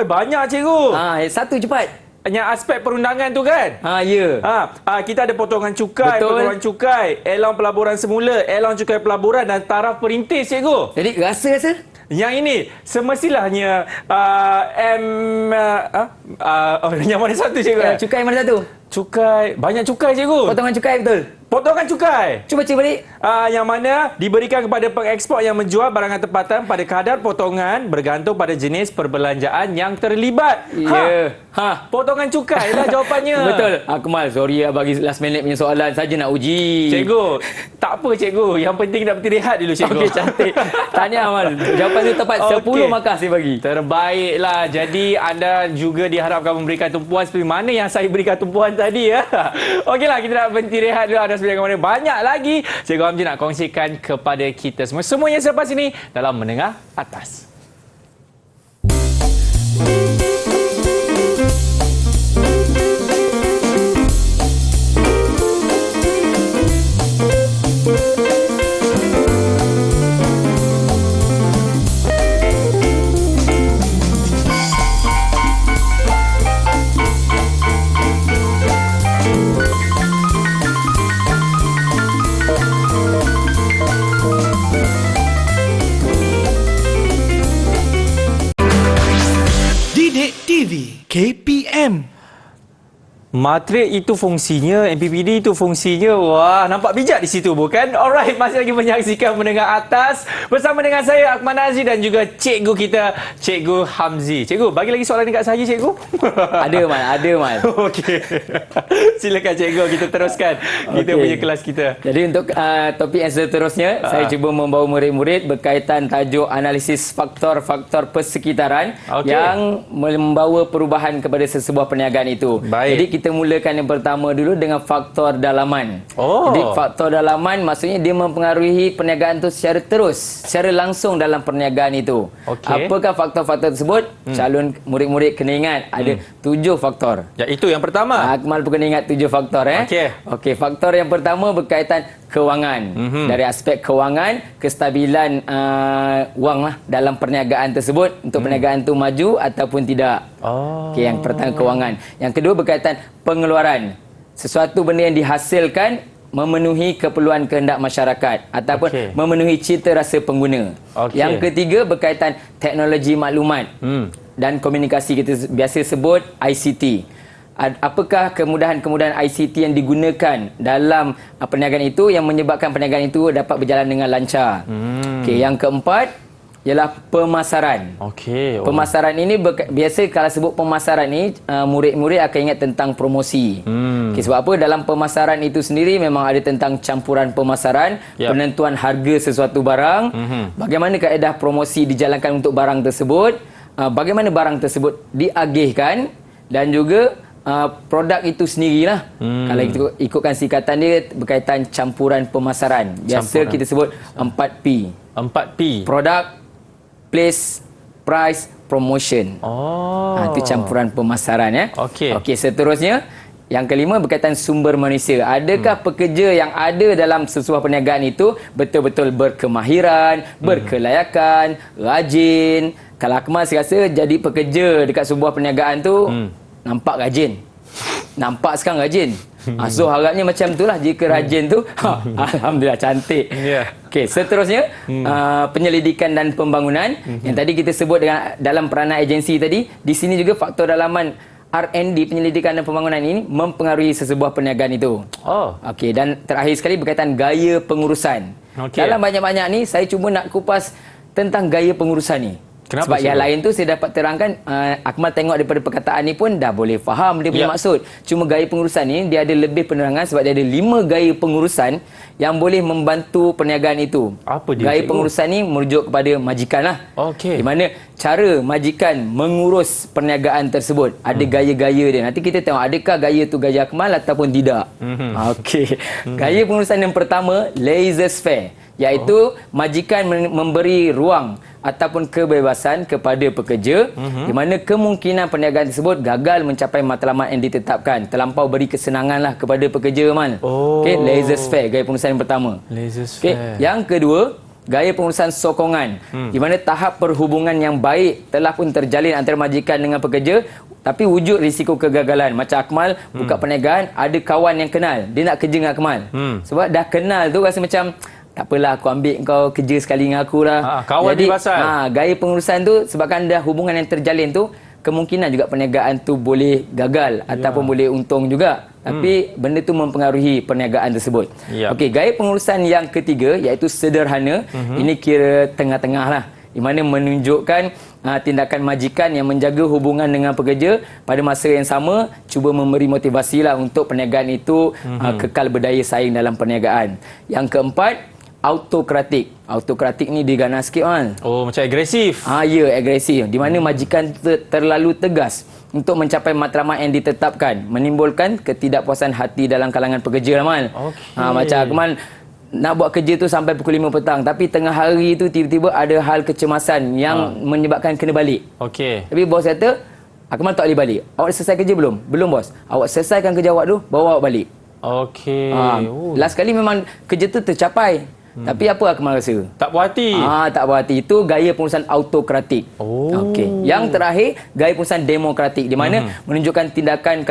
[SPEAKER 2] Banyak cikgu.
[SPEAKER 3] Satu cepat.
[SPEAKER 2] Yang aspek perundangan tu kan?
[SPEAKER 3] Ya.
[SPEAKER 2] Kita ada potongan cukai,
[SPEAKER 3] Betul.
[SPEAKER 2] potongan cukai, elang pelaburan semula, elang cukai pelaburan dan taraf perintis cikgu.
[SPEAKER 3] Jadi rasa.
[SPEAKER 2] Yang ini semestilahnya yang mana satu cikgu?
[SPEAKER 3] Cukai mana satu?
[SPEAKER 2] Cukai, banyak cukai cikgu.
[SPEAKER 3] Potongan cukai betul.
[SPEAKER 2] Potongan cukai.
[SPEAKER 3] Cuba baca balik.
[SPEAKER 2] Yang mana diberikan kepada pengeksport yang menjual barangan tempatan pada kadar potongan bergantung pada jenis perbelanjaan yang terlibat.
[SPEAKER 3] Ya.
[SPEAKER 2] Potongan cukai lah jawapannya.
[SPEAKER 3] Betul. Akmal, sorry bagi last minute punya soalan saja nak uji.
[SPEAKER 2] Cikgu, tak apa cikgu. Yang penting nak berhenti rehat dulu cikgu.
[SPEAKER 3] Okey, cantik. Tahniah Amal. Jawapan tu tepat. 10 markah saya bagi.
[SPEAKER 2] Terbaiklah. Jadi anda juga diharapkan memberikan tumpuan seperti mana yang saya berikan tumpuan tadi ya. Okeylah, kita nak berhenti rehat dulu. Anda sebenarnya mana banyak lagi Cikgu Hamzi nak kongsikan kepada kita semua. Semuanya selepas ini dalam Menengah Atas.
[SPEAKER 4] Didik TV KPM.
[SPEAKER 2] Matrik itu fungsinya, MPPD itu fungsinya. Wah, nampak bijak di situ bukan? Alright, masih lagi menyaksikan Menengah Atas bersama dengan saya Akmal Nazri dan juga cikgu kita, Cikgu Hamzi. Cikgu, bagi lagi soalan dekat saya cikgu?
[SPEAKER 3] Ada Mal.
[SPEAKER 2] Okey. Silakan cikgu, kita teruskan kita
[SPEAKER 3] Okey.
[SPEAKER 2] punya kelas kita.
[SPEAKER 3] Jadi untuk topik yang seterusnya, saya cuba membawa murid-murid berkaitan tajuk analisis faktor-faktor persekitaran yang membawa perubahan kepada sesebuah perniagaan itu.
[SPEAKER 2] Baik.
[SPEAKER 3] Jadi kita mulakan yang pertama dulu dengan faktor dalaman. Jadi faktor dalaman maksudnya dia mempengaruhi perniagaan itu secara langsung dalam perniagaan itu. Apakah faktor-faktor tersebut? Calon murid-murid kena ingat ada 7 faktor.
[SPEAKER 2] Ya, itu yang pertama.
[SPEAKER 3] Akmal pun kena ingat 7 faktor Okey, faktor yang pertama berkaitan kewangan. Dari aspek kewangan, kestabilan wang lah dalam perniagaan tersebut untuk perniagaan itu maju ataupun tidak. Okey, yang pertama kewangan. Yang kedua berkaitan pengeluaran. Sesuatu benda yang dihasilkan memenuhi keperluan kehendak masyarakat ataupun memenuhi cita rasa pengguna. Yang ketiga berkaitan teknologi maklumat dan komunikasi, kita biasa sebut ICT. Apakah kemudahan-kemudahan ICT yang digunakan dalam perniagaan itu yang menyebabkan perniagaan itu dapat berjalan dengan lancar. Okey, yang keempat ialah pemasaran. Pemasaran ini biasa kalau sebut pemasaran ni murid-murid akan ingat tentang promosi. Sebab apa? Dalam pemasaran itu sendiri memang ada tentang campuran pemasaran, penentuan harga sesuatu barang, bagaimana kaedah promosi dijalankan untuk barang tersebut, bagaimana barang tersebut diagihkan dan juga produk itu sendirilah. Kalau kita ikutkan singkatan dia berkaitan campuran pemasaran. Biasa kita sebut 4P.
[SPEAKER 2] 4P.
[SPEAKER 3] Product, place, price, promotion.
[SPEAKER 2] Oh.
[SPEAKER 3] Itu campuran pemasaran ya.
[SPEAKER 2] Okey.
[SPEAKER 3] Okey, seterusnya yang kelima berkaitan sumber manusia. Adakah pekerja yang ada dalam sesuatu perniagaan itu betul-betul berkemahiran, berkelayakan, rajin? Kalau Akmal saya rasa jadi pekerja dekat sebuah perniagaan tu nampak rajin. Nampak sekarang rajin. So harapnya macam itulah, jika rajin tu alhamdulillah cantik.
[SPEAKER 2] Yeah.
[SPEAKER 3] Okey, seterusnya penyelidikan dan pembangunan yang tadi kita sebut dengan dalam peranan agensi tadi. Di sini juga faktor dalaman R&D, penyelidikan dan pembangunan ini mempengaruhi sesebuah perniagaan itu.
[SPEAKER 2] Oh.
[SPEAKER 3] Okey, dan terakhir sekali berkaitan gaya pengurusan.
[SPEAKER 2] Okey.
[SPEAKER 3] Dalam banyak-banyak ni saya cuma nak kupas tentang gaya pengurusan ni.
[SPEAKER 2] Kenapa
[SPEAKER 3] Sebab yang
[SPEAKER 2] sebab?
[SPEAKER 3] lain tu saya dapat terangkan, Akmal tengok daripada perkataan ni pun dah boleh faham dia punya maksud. Cuma gaya pengurusan ni dia ada lebih penerangan sebab dia ada 5 gaya pengurusan yang boleh membantu perniagaan itu.
[SPEAKER 2] Apa dia,
[SPEAKER 3] Gaya
[SPEAKER 2] cikgu?
[SPEAKER 3] pengurusan ni merujuk kepada majikan lah.
[SPEAKER 2] Okey.
[SPEAKER 3] Di mana cara majikan mengurus perniagaan tersebut. Ada gaya-gaya dia. Nanti kita tengok adakah gaya tu gaya Akmal ataupun tidak. Okey. Gaya pengurusan yang pertama, laissez-faire, iaitu majikan memberi ruang ataupun kebebasan kepada pekerja di mana kemungkinan perniagaan tersebut gagal mencapai matlamat yang ditetapkan. Terlampau beri kesenanganlah kepada pekerja, Mal.
[SPEAKER 2] Oh.
[SPEAKER 3] Okey, laissez-faire, gaya pengurusan yang pertama. Okey, yang kedua, gaya pengurusan sokongan, di mana tahap perhubungan yang baik telah pun terjalin antara majikan dengan pekerja, tapi wujud risiko kegagalan. Macam Akmal buka perniagaan, ada kawan yang kenal, dia nak kerja dengan Akmal. Sebab dah kenal tu rasa macam tak apalah, aku ambil kau kerja sekali dengan aku lah.
[SPEAKER 2] Kawan
[SPEAKER 3] Jadi,
[SPEAKER 2] di pasal.
[SPEAKER 3] gaya pengurusan tu sebabkan dah hubungan yang terjalin tu, kemungkinan juga perniagaan tu boleh gagal ataupun boleh untung juga. Tapi benda tu mempengaruhi perniagaan tersebut. Okey, gaya pengurusan yang ketiga iaitu sederhana. Ini kira tengah-tengah lah. Di mana menunjukkan tindakan majikan yang menjaga hubungan dengan pekerja, pada masa yang sama cuba memberi motivasi lah untuk perniagaan itu kekal berdaya saing dalam perniagaan. Yang keempat, autokratik. Autokratik ni diganas sikit, kan?
[SPEAKER 2] Oh, macam agresif.
[SPEAKER 3] Ya, agresif. Di mana majikan terlalu tegas untuk mencapai matlamat yang ditetapkan, menimbulkan ketidakpuasan hati dalam kalangan pekerja, Amal.
[SPEAKER 2] Okey.
[SPEAKER 3] Macam Akmal nak buat kerja tu sampai pukul 5 petang, tapi tengah hari tu tiba-tiba ada hal kecemasan yang menyebabkan kena balik.
[SPEAKER 2] Okey.
[SPEAKER 3] Tapi bos kata, Akmal tak boleh balik. Awak selesai kerja belum? Belum, bos. Awak selesaikan kerja awak tu, bawa awak balik.
[SPEAKER 2] Okey.
[SPEAKER 3] Last kali memang kerja tu tercapai. Tapi apa Akmal rasa?
[SPEAKER 2] Tak puas hati.
[SPEAKER 3] Tak puas hati. Itu gaya pengurusan autokratik. Okey. Yang terakhir, gaya pengurusan demokratik, di mana menunjukkan tindakan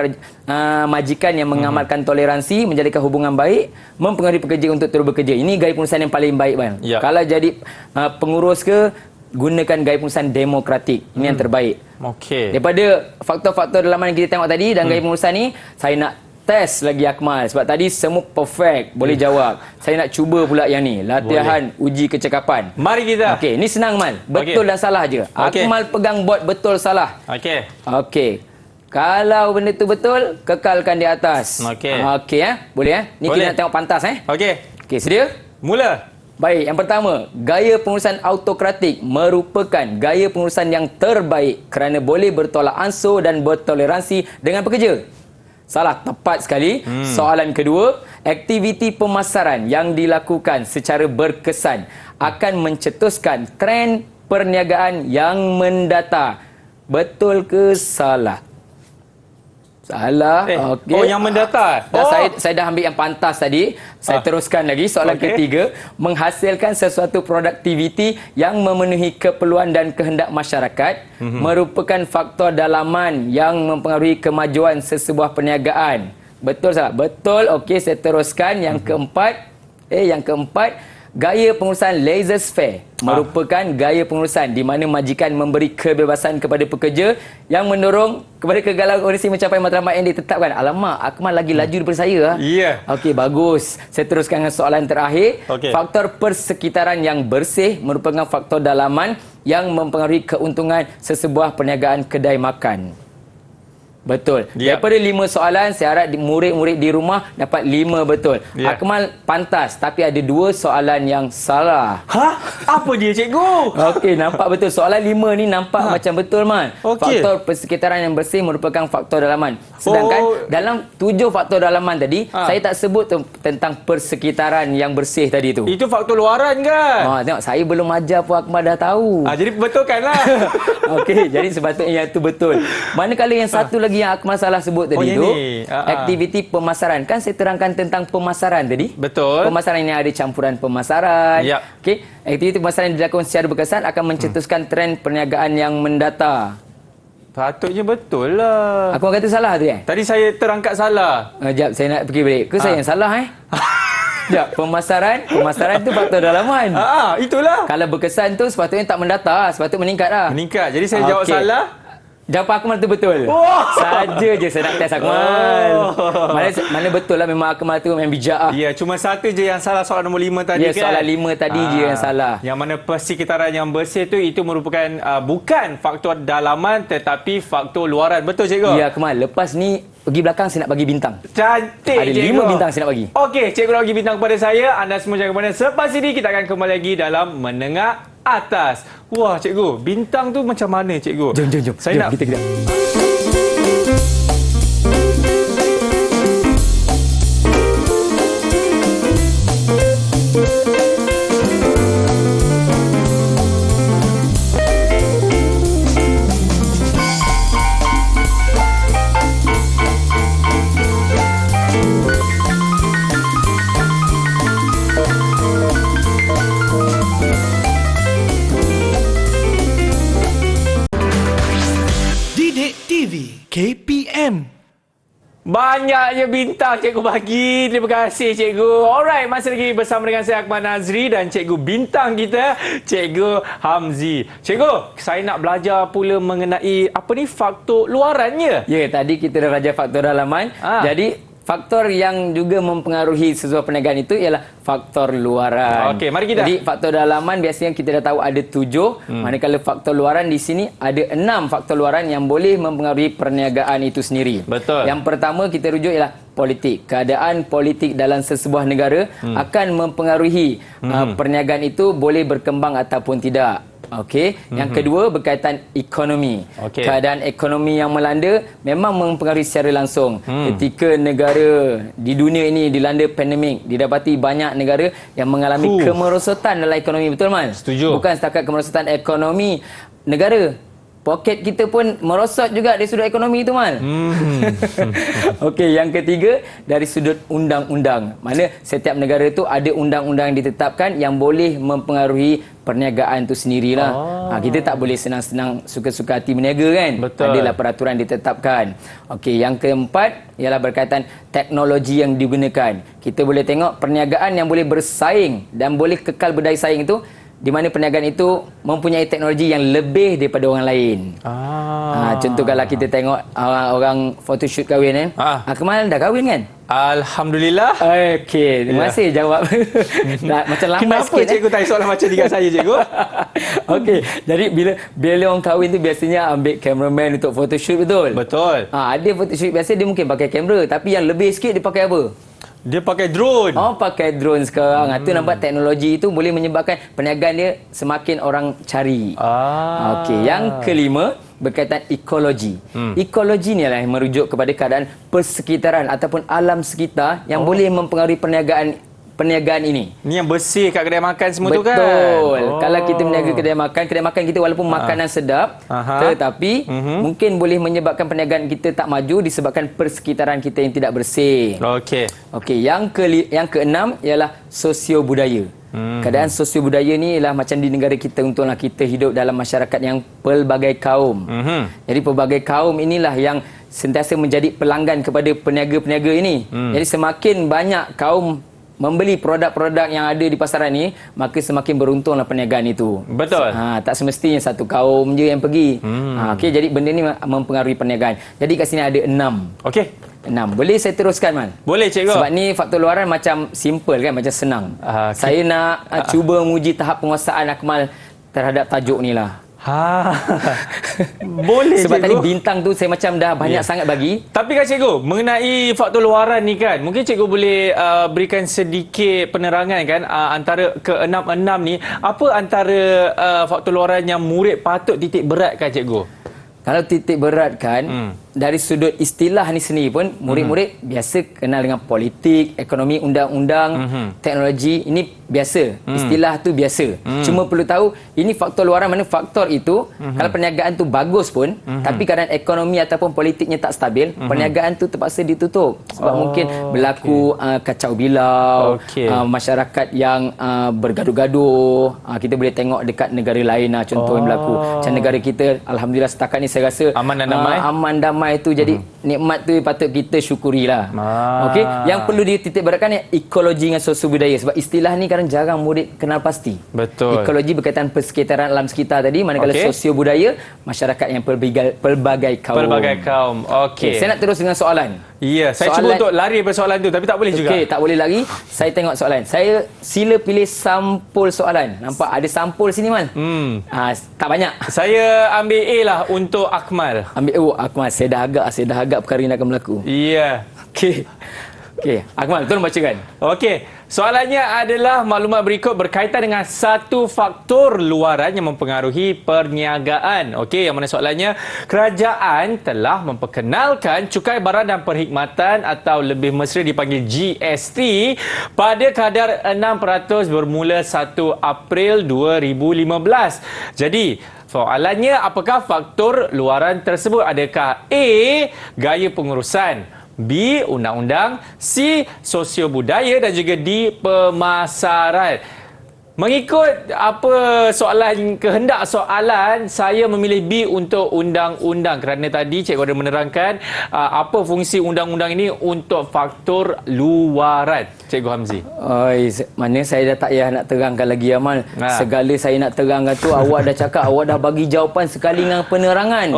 [SPEAKER 3] majikan yang mengamalkan toleransi, menjadikan hubungan baik, mempengaruhi pekerja untuk terus bekerja. Ini gaya pengurusan yang paling baik, bang.
[SPEAKER 2] Ya.
[SPEAKER 3] Kalau jadi pengurus ke, gunakan gaya pengurusan demokratik. Ini yang terbaik.
[SPEAKER 2] Okey.
[SPEAKER 3] Daripada faktor-faktor dalaman yang kita tengok tadi dan gaya pengurusan ni, saya nak test lagi Akmal. Sebab tadi semua perfect, boleh jawab. Saya nak cuba pula yang ni, latihan uji kecakapan.
[SPEAKER 2] Mari kita.
[SPEAKER 3] Okey, ni senang, Mal. Betul dan salah je. Akmal pegang bot betul salah.
[SPEAKER 2] Okey.
[SPEAKER 3] Okey. Kalau benda tu betul, kekalkan di atas.
[SPEAKER 2] Okey.
[SPEAKER 3] Okey, boleh Ni
[SPEAKER 2] Boleh.
[SPEAKER 3] kita nak tengok pantas
[SPEAKER 2] Okey.
[SPEAKER 3] Okey, sedia?
[SPEAKER 2] Mula.
[SPEAKER 3] Baik, yang pertama, gaya pengurusan autokratik merupakan gaya pengurusan yang terbaik kerana boleh bertolak ansur dan bertoleransi dengan pekerja. Salah, tepat sekali. Soalan kedua, aktiviti pemasaran yang dilakukan secara berkesan akan mencetuskan trend perniagaan yang mendata. Betul ke salah? Salah. Okey.
[SPEAKER 2] Oh, yang mendata.
[SPEAKER 3] Saya dah ambil yang pantas tadi. Saya teruskan lagi. Soalan ketiga, menghasilkan sesuatu produktiviti yang memenuhi keperluan dan kehendak masyarakat merupakan faktor dalaman yang mempengaruhi kemajuan sesebuah perniagaan. Betul salah? Betul. Okey, saya teruskan yang keempat. Gaya pengurusan laissez-faire merupakan gaya pengurusan di mana majikan memberi kebebasan kepada pekerja yang mendorong kepada kegagalan kondisi mencapai matlamat yang ditetapkan. Alamak, Akmal lagi laju daripada saya.
[SPEAKER 2] Ya.
[SPEAKER 3] Okey, bagus. Saya teruskan dengan soalan terakhir.
[SPEAKER 2] Okey.
[SPEAKER 3] Faktor persekitaran yang bersih merupakan faktor dalaman yang mempengaruhi keuntungan sesebuah perniagaan kedai makan. Betul.
[SPEAKER 2] Yep.
[SPEAKER 3] Daripada 5 soalan, saya harap murid-murid di rumah dapat 5 betul.
[SPEAKER 2] Ya.
[SPEAKER 3] Akmal pantas, tapi ada 2 soalan yang salah.
[SPEAKER 2] Ha? Apa dia, cikgu?
[SPEAKER 3] Okey, nampak betul. Soalan 5 ni nampak macam betul, Man.
[SPEAKER 2] Okey.
[SPEAKER 3] Faktor persekitaran yang bersih merupakan faktor dalaman. Sedangkan dalam 7 faktor dalaman tadi, saya tak sebut tentang persekitaran yang bersih tadi tu.
[SPEAKER 2] Itu faktor luaran kan?
[SPEAKER 3] Tengok, saya belum ajar pun Akmal dah tahu.
[SPEAKER 2] Jadi betulkanlah.
[SPEAKER 3] Okey, jadi sepatutnya yang itu betul. Manakala yang satu lagi yang Akmal salah sebut tadi
[SPEAKER 2] yang
[SPEAKER 3] tu,
[SPEAKER 2] ni.
[SPEAKER 3] aktiviti pemasaran. Kan saya terangkan tentang pemasaran tadi.
[SPEAKER 2] Betul.
[SPEAKER 3] Pemasaran ini ada campuran pemasaran.
[SPEAKER 2] Yap.
[SPEAKER 3] Okey, aktiviti pemasaran yang dilakukan secara berkesan akan mencetuskan trend perniagaan yang mendata.
[SPEAKER 2] Patutnya betul lah.
[SPEAKER 3] Aku kata salah tu
[SPEAKER 2] Tadi saya terangkat salah.
[SPEAKER 3] Sekejap, saya nak pergi balik. Ke saya yang salah Sekejap, pemasaran tu faktor dalaman.
[SPEAKER 2] Itulah.
[SPEAKER 3] Kalau berkesan tu sepatutnya tak mendata, sepatutnya meningkat lah.
[SPEAKER 2] Meningkat. Jadi saya jawab
[SPEAKER 3] Okey.
[SPEAKER 2] salah.
[SPEAKER 3] Jawapan Akmal tu betul. Saja je saya nak test Akmal. Mana betul lah memang Akmal tu memang bijak lah.
[SPEAKER 2] Ya, cuma satu je yang salah soalan nombor 5 tadi
[SPEAKER 3] Ya,
[SPEAKER 2] kan.
[SPEAKER 3] soalan 5 tadi je yang salah.
[SPEAKER 2] Yang mana persekitaran yang bersih tu itu merupakan bukan faktor dalaman tetapi faktor luaran. Betul, cikgu?
[SPEAKER 3] Ya, Akmal. Lepas ni pergi belakang saya nak bagi bintang.
[SPEAKER 2] Cantik,
[SPEAKER 3] Ada
[SPEAKER 2] cikgu.
[SPEAKER 3] 5 bintang saya nak bagi.
[SPEAKER 2] Okey, cikgu nak bagi bintang kepada saya. Anda semua jangan ke mana. Selepas ini kita akan kembali lagi dalam Menengah Atas. Wah, cikgu, bintang tu macam mana, cikgu?
[SPEAKER 3] Jom.
[SPEAKER 2] Saya
[SPEAKER 3] Jom,
[SPEAKER 2] nak
[SPEAKER 3] kita.
[SPEAKER 4] Didik TV KPM.
[SPEAKER 2] Banyaknya bintang cikgu bagi. Terima kasih, cikgu. Alright, masih lagi bersama dengan saya Akmal Nazri dan cikgu bintang kita, cikgu Hamzi. Cikgu, saya nak belajar pula mengenai apa ni faktor luarannya.
[SPEAKER 3] Ya, tadi kita dah belajar faktor dalaman. Jadi faktor yang juga mempengaruhi sesuatu perniagaan itu ialah faktor luaran.
[SPEAKER 2] Okey, mari kita.
[SPEAKER 3] Jadi faktor dalaman biasanya kita dah tahu ada 7. Manakala faktor luaran di sini ada 6 faktor luaran yang boleh mempengaruhi perniagaan itu sendiri.
[SPEAKER 2] Betul.
[SPEAKER 3] Yang pertama kita rujuk ialah politik. Keadaan politik dalam sesebuah negara akan mempengaruhi perniagaan itu boleh berkembang ataupun tidak. Okey, yang kedua berkaitan ekonomi.
[SPEAKER 2] Okey.
[SPEAKER 3] Keadaan ekonomi yang melanda memang mempengaruhi secara langsung. Ketika negara di dunia ini dilanda pandemik, didapati banyak negara yang mengalami kemerosotan dalam ekonomi, betul Mal?
[SPEAKER 2] Setuju.
[SPEAKER 3] Bukan setakat kemerosotan ekonomi negara, poket kita pun merosot juga dari sudut ekonomi itu, Mal. Okey, yang ketiga dari sudut undang-undang. Mana setiap negara itu ada undang-undang yang ditetapkan yang boleh mempengaruhi perniagaan itu sendirilah. Kita tak boleh senang-senang suka-suka hati berniaga kan.
[SPEAKER 2] Betul.
[SPEAKER 3] Adalah peraturan ditetapkan. Okey, yang keempat ialah berkaitan teknologi yang digunakan. Kita boleh tengok perniagaan yang boleh bersaing dan boleh kekal berdaya saing itu di mana perniagaan itu mempunyai teknologi yang lebih daripada orang lain. Contoh kalau kita tengok orang photoshoot kahwin Akmal dah kahwin kan?
[SPEAKER 2] Alhamdulillah.
[SPEAKER 3] Okey, terima kasih jawab. Macam lambat
[SPEAKER 2] Kenapa
[SPEAKER 3] sikit.
[SPEAKER 2] cikgu tanya soalan macam ni kat saya, cikgu?
[SPEAKER 3] Okey, jadi bila orang kahwin tu biasanya ambil cameraman untuk photoshoot, betul?
[SPEAKER 2] Betul.
[SPEAKER 3] Ada photoshoot biasa dia mungkin pakai kamera, tapi yang lebih sikit dia pakai apa?
[SPEAKER 2] Dia pakai drone.
[SPEAKER 3] Pakai drone sekarang. Itu nampak teknologi itu boleh menyebabkan perniagaan dia semakin orang cari. Okey, yang kelima berkaitan ekologi. Ekologi ni adalah yang merujuk kepada keadaan persekitaran ataupun alam sekitar yang boleh mempengaruhi perniagaan ini.
[SPEAKER 2] Ni yang bersih kat kedai makan semua
[SPEAKER 3] Betul.
[SPEAKER 2] tu kan?
[SPEAKER 3] Kalau kita berniaga kedai makan kita walaupun makanan sedap, tetapi mungkin boleh menyebabkan perniagaan kita tak maju disebabkan persekitaran kita yang tidak bersih. Okey, yang keenam ialah sosio-budaya. Keadaan sosio-budaya ni ialah macam di negara kita, untunglah kita hidup dalam masyarakat yang pelbagai kaum. Jadi pelbagai kaum inilah yang sentiasa menjadi pelanggan kepada peniaga-peniaga ini. Jadi semakin banyak kaum membeli produk-produk yang ada di pasaran ni, maka semakin beruntunglah perniagaan itu.
[SPEAKER 2] Betul.
[SPEAKER 3] Tak semestinya satu kaum je yang pergi. Okey, jadi benda ni mempengaruhi perniagaan. Jadi kat sini ada 6.
[SPEAKER 2] Okey.
[SPEAKER 3] 6. Boleh saya teruskan, Man?
[SPEAKER 2] Boleh, cikgu.
[SPEAKER 3] Sebab ni faktor luaran macam simple kan, macam senang. Saya nak cuba menguji tahap penguasaan Akmal terhadap tajuk ni lah.
[SPEAKER 2] Ha. Boleh
[SPEAKER 3] Sebab tadi
[SPEAKER 2] cikgu.
[SPEAKER 3] bintang tu saya macam dah banyak sangat bagi.
[SPEAKER 2] Tapi kan cikgu, mengenai faktor luaran ni kan, mungkin cikgu boleh berikan sedikit penerangan kan antara ke-6 ni, apa antara faktor luaran yang murid patut titik beratkan cikgu?
[SPEAKER 3] Kalau titik beratkan, dari sudut istilah ni sendiri pun, murid-murid biasa kenal dengan politik, ekonomi, undang-undang, teknologi, ini biasa. Istilah tu biasa. Cuma perlu tahu, ini faktor luaran, mana faktor itu, kalau perniagaan tu bagus pun, tapi keadaan ekonomi ataupun politiknya tak stabil, perniagaan tu terpaksa ditutup. Sebab mungkin berlaku kacau bilau, masyarakat yang bergaduh-gaduh. Kita boleh tengok dekat negara lain contoh yang berlaku. Macam negara kita, Alhamdulillah setakat ni saya rasa
[SPEAKER 2] aman dan damai.
[SPEAKER 3] Aman damai tu jadi nikmat tu patut kita syukurilah. Okey, yang perlu dititik beratkan ni ekologi dengan sosio budaya, sebab istilah ni kadang jarang murid kenal pasti.
[SPEAKER 2] Betul.
[SPEAKER 3] Ekologi berkaitan persekitaran alam sekitar tadi, manakala sosio budaya masyarakat yang pelbagai kaum.
[SPEAKER 2] Pelbagai kaum. Okey.
[SPEAKER 3] Saya nak terus dengan soalan.
[SPEAKER 2] Ya, saya cuba untuk lari daripada soalan tu tapi tak boleh juga.
[SPEAKER 3] Okey, tak boleh lagi. Saya tengok soalan. Saya sila pilih sampul soalan. Nampak ada sampul sini Mal? Tak banyak.
[SPEAKER 2] Saya ambil A lah untuk Akmal.
[SPEAKER 3] Ambil Akmal, saya dah agak perkara ini akan berlaku.
[SPEAKER 2] Ya.
[SPEAKER 3] Okey. Akmal, tolong bacakan.
[SPEAKER 2] Okey, soalannya adalah maklumat berikut berkaitan dengan satu faktor luaran yang mempengaruhi perniagaan. Okey, yang mana soalannya, kerajaan telah memperkenalkan cukai barang dan perkhidmatan atau lebih mesra dipanggil GST pada kadar 6% bermula 1 April 2015. Jadi, soalannya, apakah faktor luaran tersebut? Adakah A, gaya pengurusan, B, undang-undang, C, sosio budaya dan juga D, pemasaran. Mengikut apa kehendak soalan, saya memilih B untuk undang-undang kerana tadi cikgu ada menerangkan apa fungsi undang-undang ini untuk faktor luaran. Cikgu Hamzi.
[SPEAKER 3] Mana saya dah tak payah nak terangkan lagi Amal. Segala saya nak terangkan tu awak dah cakap, awak dah bagi jawapan sekali dengan penerangan.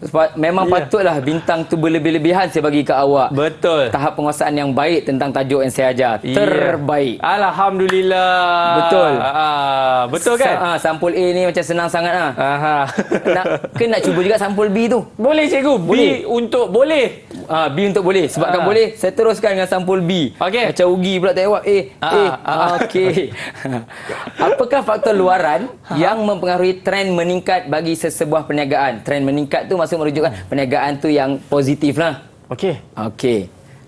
[SPEAKER 3] Sebab memang patutlah bintang tu berlebih-lebihan saya bagi ke awak.
[SPEAKER 2] Betul.
[SPEAKER 3] Tahap penguasaan yang baik tentang tajuk yang saya ajar. Terbaik.
[SPEAKER 2] Alhamdulillah.
[SPEAKER 3] Betul.
[SPEAKER 2] Betul kan?
[SPEAKER 3] Sampul A ni macam senang sangat nak cuba juga sampul B tu.
[SPEAKER 2] Boleh cikgu.
[SPEAKER 3] Boleh.
[SPEAKER 2] B untuk boleh.
[SPEAKER 3] B untuk boleh. Sebabkan boleh, saya teruskan dengan sampul B.
[SPEAKER 2] Okey.
[SPEAKER 3] Macam rugi pula tak jawab okey. Apakah faktor luaran yang mempengaruhi trend meningkat bagi sesebuah perniagaan? Trend meningkat tu maksud merujukkan perniagaan tu yang positif lah. Okey.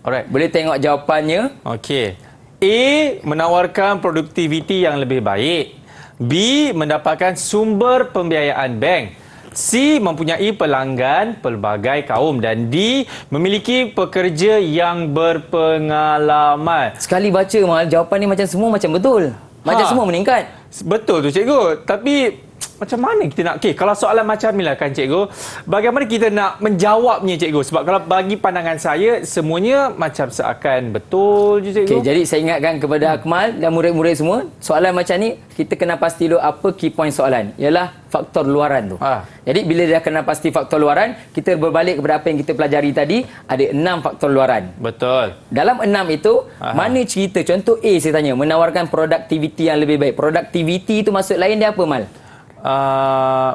[SPEAKER 2] Alright.
[SPEAKER 3] Boleh tengok jawapannya.
[SPEAKER 2] Okey. A, menawarkan produktiviti yang lebih baik. B, mendapatkan sumber pembiayaan bank. C, mempunyai pelanggan pelbagai kaum. Dan D, memiliki pekerja yang berpengalaman.
[SPEAKER 3] Sekali baca Mal, jawapan ni macam semua macam betul. Macam semua meningkat.
[SPEAKER 2] Betul tu cikgu. Tapi macam mana kita nak... Okey, kalau soalan macam ni lah kan cikgu, bagaimana kita nak menjawabnya cikgu? Sebab kalau bagi pandangan saya, semuanya macam seakan betul je cikgu.
[SPEAKER 3] Okey, jadi saya ingatkan kepada Akmal dan murid-murid semua, soalan macam ni kita kena pasti dulu apa key point soalan. Ialah faktor luaran tu. Jadi bila dah kena pasti faktor luaran, kita berbalik kepada apa yang kita pelajari tadi, ada 6 faktor luaran.
[SPEAKER 2] Betul.
[SPEAKER 3] Dalam 6 itu, mana cerita? Contoh A saya tanya, menawarkan produktiviti yang lebih baik. Produktiviti itu maksud lain dia apa Mal?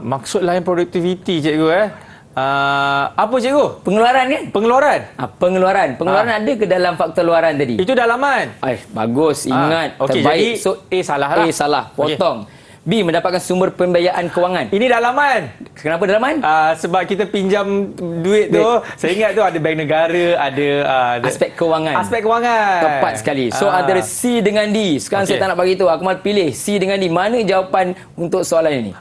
[SPEAKER 2] Maksud lain produktiviti cikgu apa cikgu?
[SPEAKER 3] Pengeluaran kan?
[SPEAKER 2] Pengeluaran.
[SPEAKER 3] Pengeluaran ada ke dalam faktor luaran tadi?
[SPEAKER 2] Itu dalaman.
[SPEAKER 3] Bagus, ingat.
[SPEAKER 2] Okey,
[SPEAKER 3] terbaik.
[SPEAKER 2] jadi A salah lah.
[SPEAKER 3] A salah, potong. B, mendapatkan sumber pembiayaan kewangan.
[SPEAKER 2] Ini dalaman.
[SPEAKER 3] Kenapa dalaman?
[SPEAKER 2] Sebab kita pinjam duit tu, saya ingat tu ada bank negara, ada
[SPEAKER 3] aspek kewangan.
[SPEAKER 2] Aspek kewangan.
[SPEAKER 3] Tepat sekali. So antara C dengan D. Sekarang saya tak nak bagi tahu. Akmal pilih C dengan D. Mana jawapan untuk soalan ini?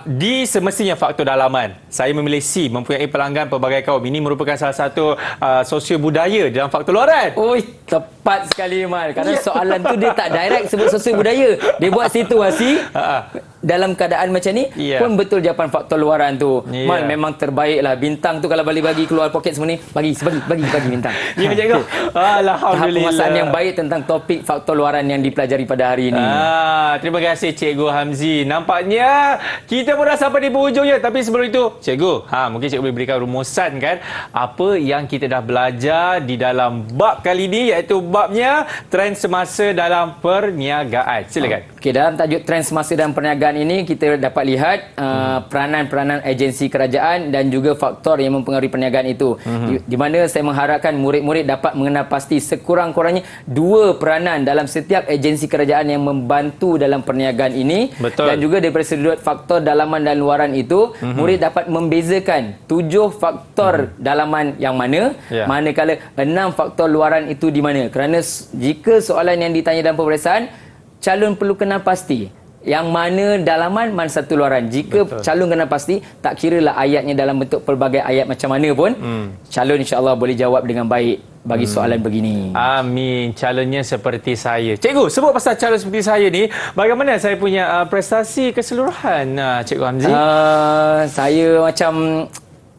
[SPEAKER 2] D semestinya faktor dalaman. Saya memilih C, mempunyai pelanggan pelbagai kaum. Ini merupakan salah satu sosio budaya dalam faktor luaran.
[SPEAKER 3] Tepat sekali Mal. Kerana soalan tu dia tak direct sebut sosio budaya. Dia buat situasi dalam keadaan macam ni pun betul jawapan faktor luaran tu. Mal memang terbaik lah. Bintang tu kalau bagi keluar poket semua ni, bagi bintang.
[SPEAKER 2] Ya cikgu. Alhamdulillah.
[SPEAKER 3] Tahap penguasaan yang baik tentang topik faktor luaran yang dipelajari pada hari ini.
[SPEAKER 2] Terima kasih Cikgu Hamzi. Nampaknya kita pun dah sampai di penghujungnya. Tapi sebelum itu, Cikgu, mungkin Cikgu boleh berikan rumusan kan apa yang kita dah belajar di dalam bab kali ini, iaitu babnya trend semasa dalam perniagaan. Silakan.
[SPEAKER 3] Okey, dalam tajuk trend semasa dan perniagaan ini kita dapat lihat peranan-peranan agensi kerajaan dan juga faktor yang mempengaruhi perniagaan itu. Di mana saya mengharapkan murid-murid dapat mengenal pasti sekurang-kurangnya 2 peranan dalam setiap agensi kerajaan yang membantu dalam perniagaan ini.
[SPEAKER 2] Betul.
[SPEAKER 3] Dan juga daripada sudut faktor dalaman dan luaran itu, murid dapat membezakan 7 faktor dalaman yang mana,
[SPEAKER 2] Ya.
[SPEAKER 3] manakala 6 faktor luaran itu di mana. Kerana jika soalan yang ditanya dalam peperiksaan, calon perlu kenal pasti yang mana dalaman, mana satu luaran. Jika
[SPEAKER 2] Betul.
[SPEAKER 3] calon kenal pasti, tak kiralah ayatnya dalam bentuk pelbagai ayat macam mana pun, calon insya-Allah boleh jawab dengan baik bagi soalan begini.
[SPEAKER 2] Amin. Calonnya seperti saya. Cikgu, sebut pasal calon seperti saya ni, bagaimana saya punya prestasi keseluruhan, Cikgu Hamzi?
[SPEAKER 3] Saya macam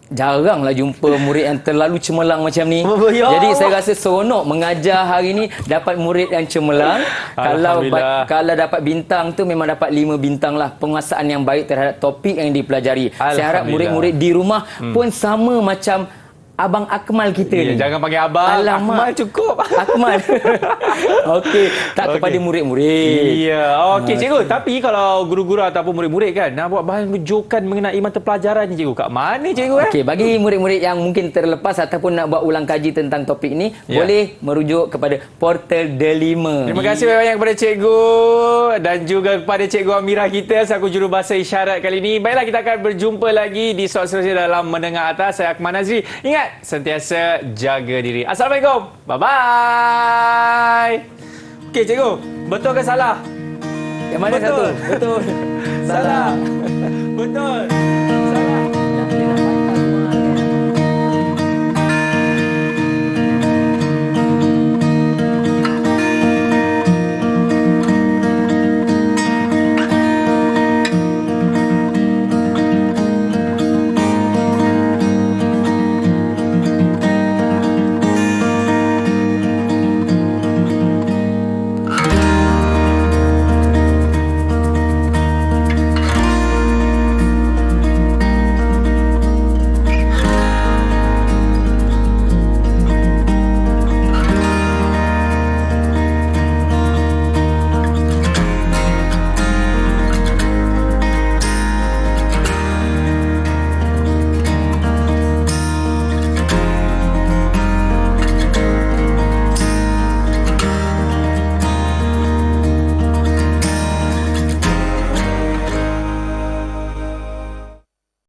[SPEAKER 3] jaranglah jumpa murid yang terlalu cemerlang macam ni.
[SPEAKER 2] Ya
[SPEAKER 3] Jadi
[SPEAKER 2] Allah.
[SPEAKER 3] saya rasa seronok mengajar hari ni dapat murid yang cemerlang.
[SPEAKER 2] Alhamdulillah.
[SPEAKER 3] Kalau dapat bintang tu memang dapat 5 bintang lah. Penguasaan yang baik terhadap topik yang dipelajari. Saya harap
[SPEAKER 2] Alhamdulillah.
[SPEAKER 3] murid-murid di rumah pun sama macam Abang Akmal kita
[SPEAKER 2] Ya,
[SPEAKER 3] ni.
[SPEAKER 2] jangan panggil abang.
[SPEAKER 3] Alamak.
[SPEAKER 2] Akmal cukup.
[SPEAKER 3] Akmal. Okey, tak kepada murid-murid.
[SPEAKER 2] Ya, okey cikgu. Tapi kalau guru-guru ataupun murid-murid kan nak buat bahan rujukan mengenai mata pelajaran ni cikgu, kat mana cikgu
[SPEAKER 3] Okey, bagi murid-murid yang mungkin terlepas ataupun nak buat ulang kaji tentang topik ini,
[SPEAKER 2] Ya.
[SPEAKER 3] boleh merujuk kepada portal Delima.
[SPEAKER 2] Terima kasih banyak kepada cikgu dan juga kepada cikgu Amirah kita selaku jurubahasa isyarat kali ini. Baiklah, kita akan berjumpa lagi di soal seterusnya dalam Menengah Atas. Saya Akmal Nazri. Ingat, sentiasa jaga diri. Assalamualaikum. Bye-bye. Okey cikgu, betul ke salah?
[SPEAKER 3] Yang mana
[SPEAKER 2] Betul.
[SPEAKER 3] satu? Betul.
[SPEAKER 2] Salah. Betul.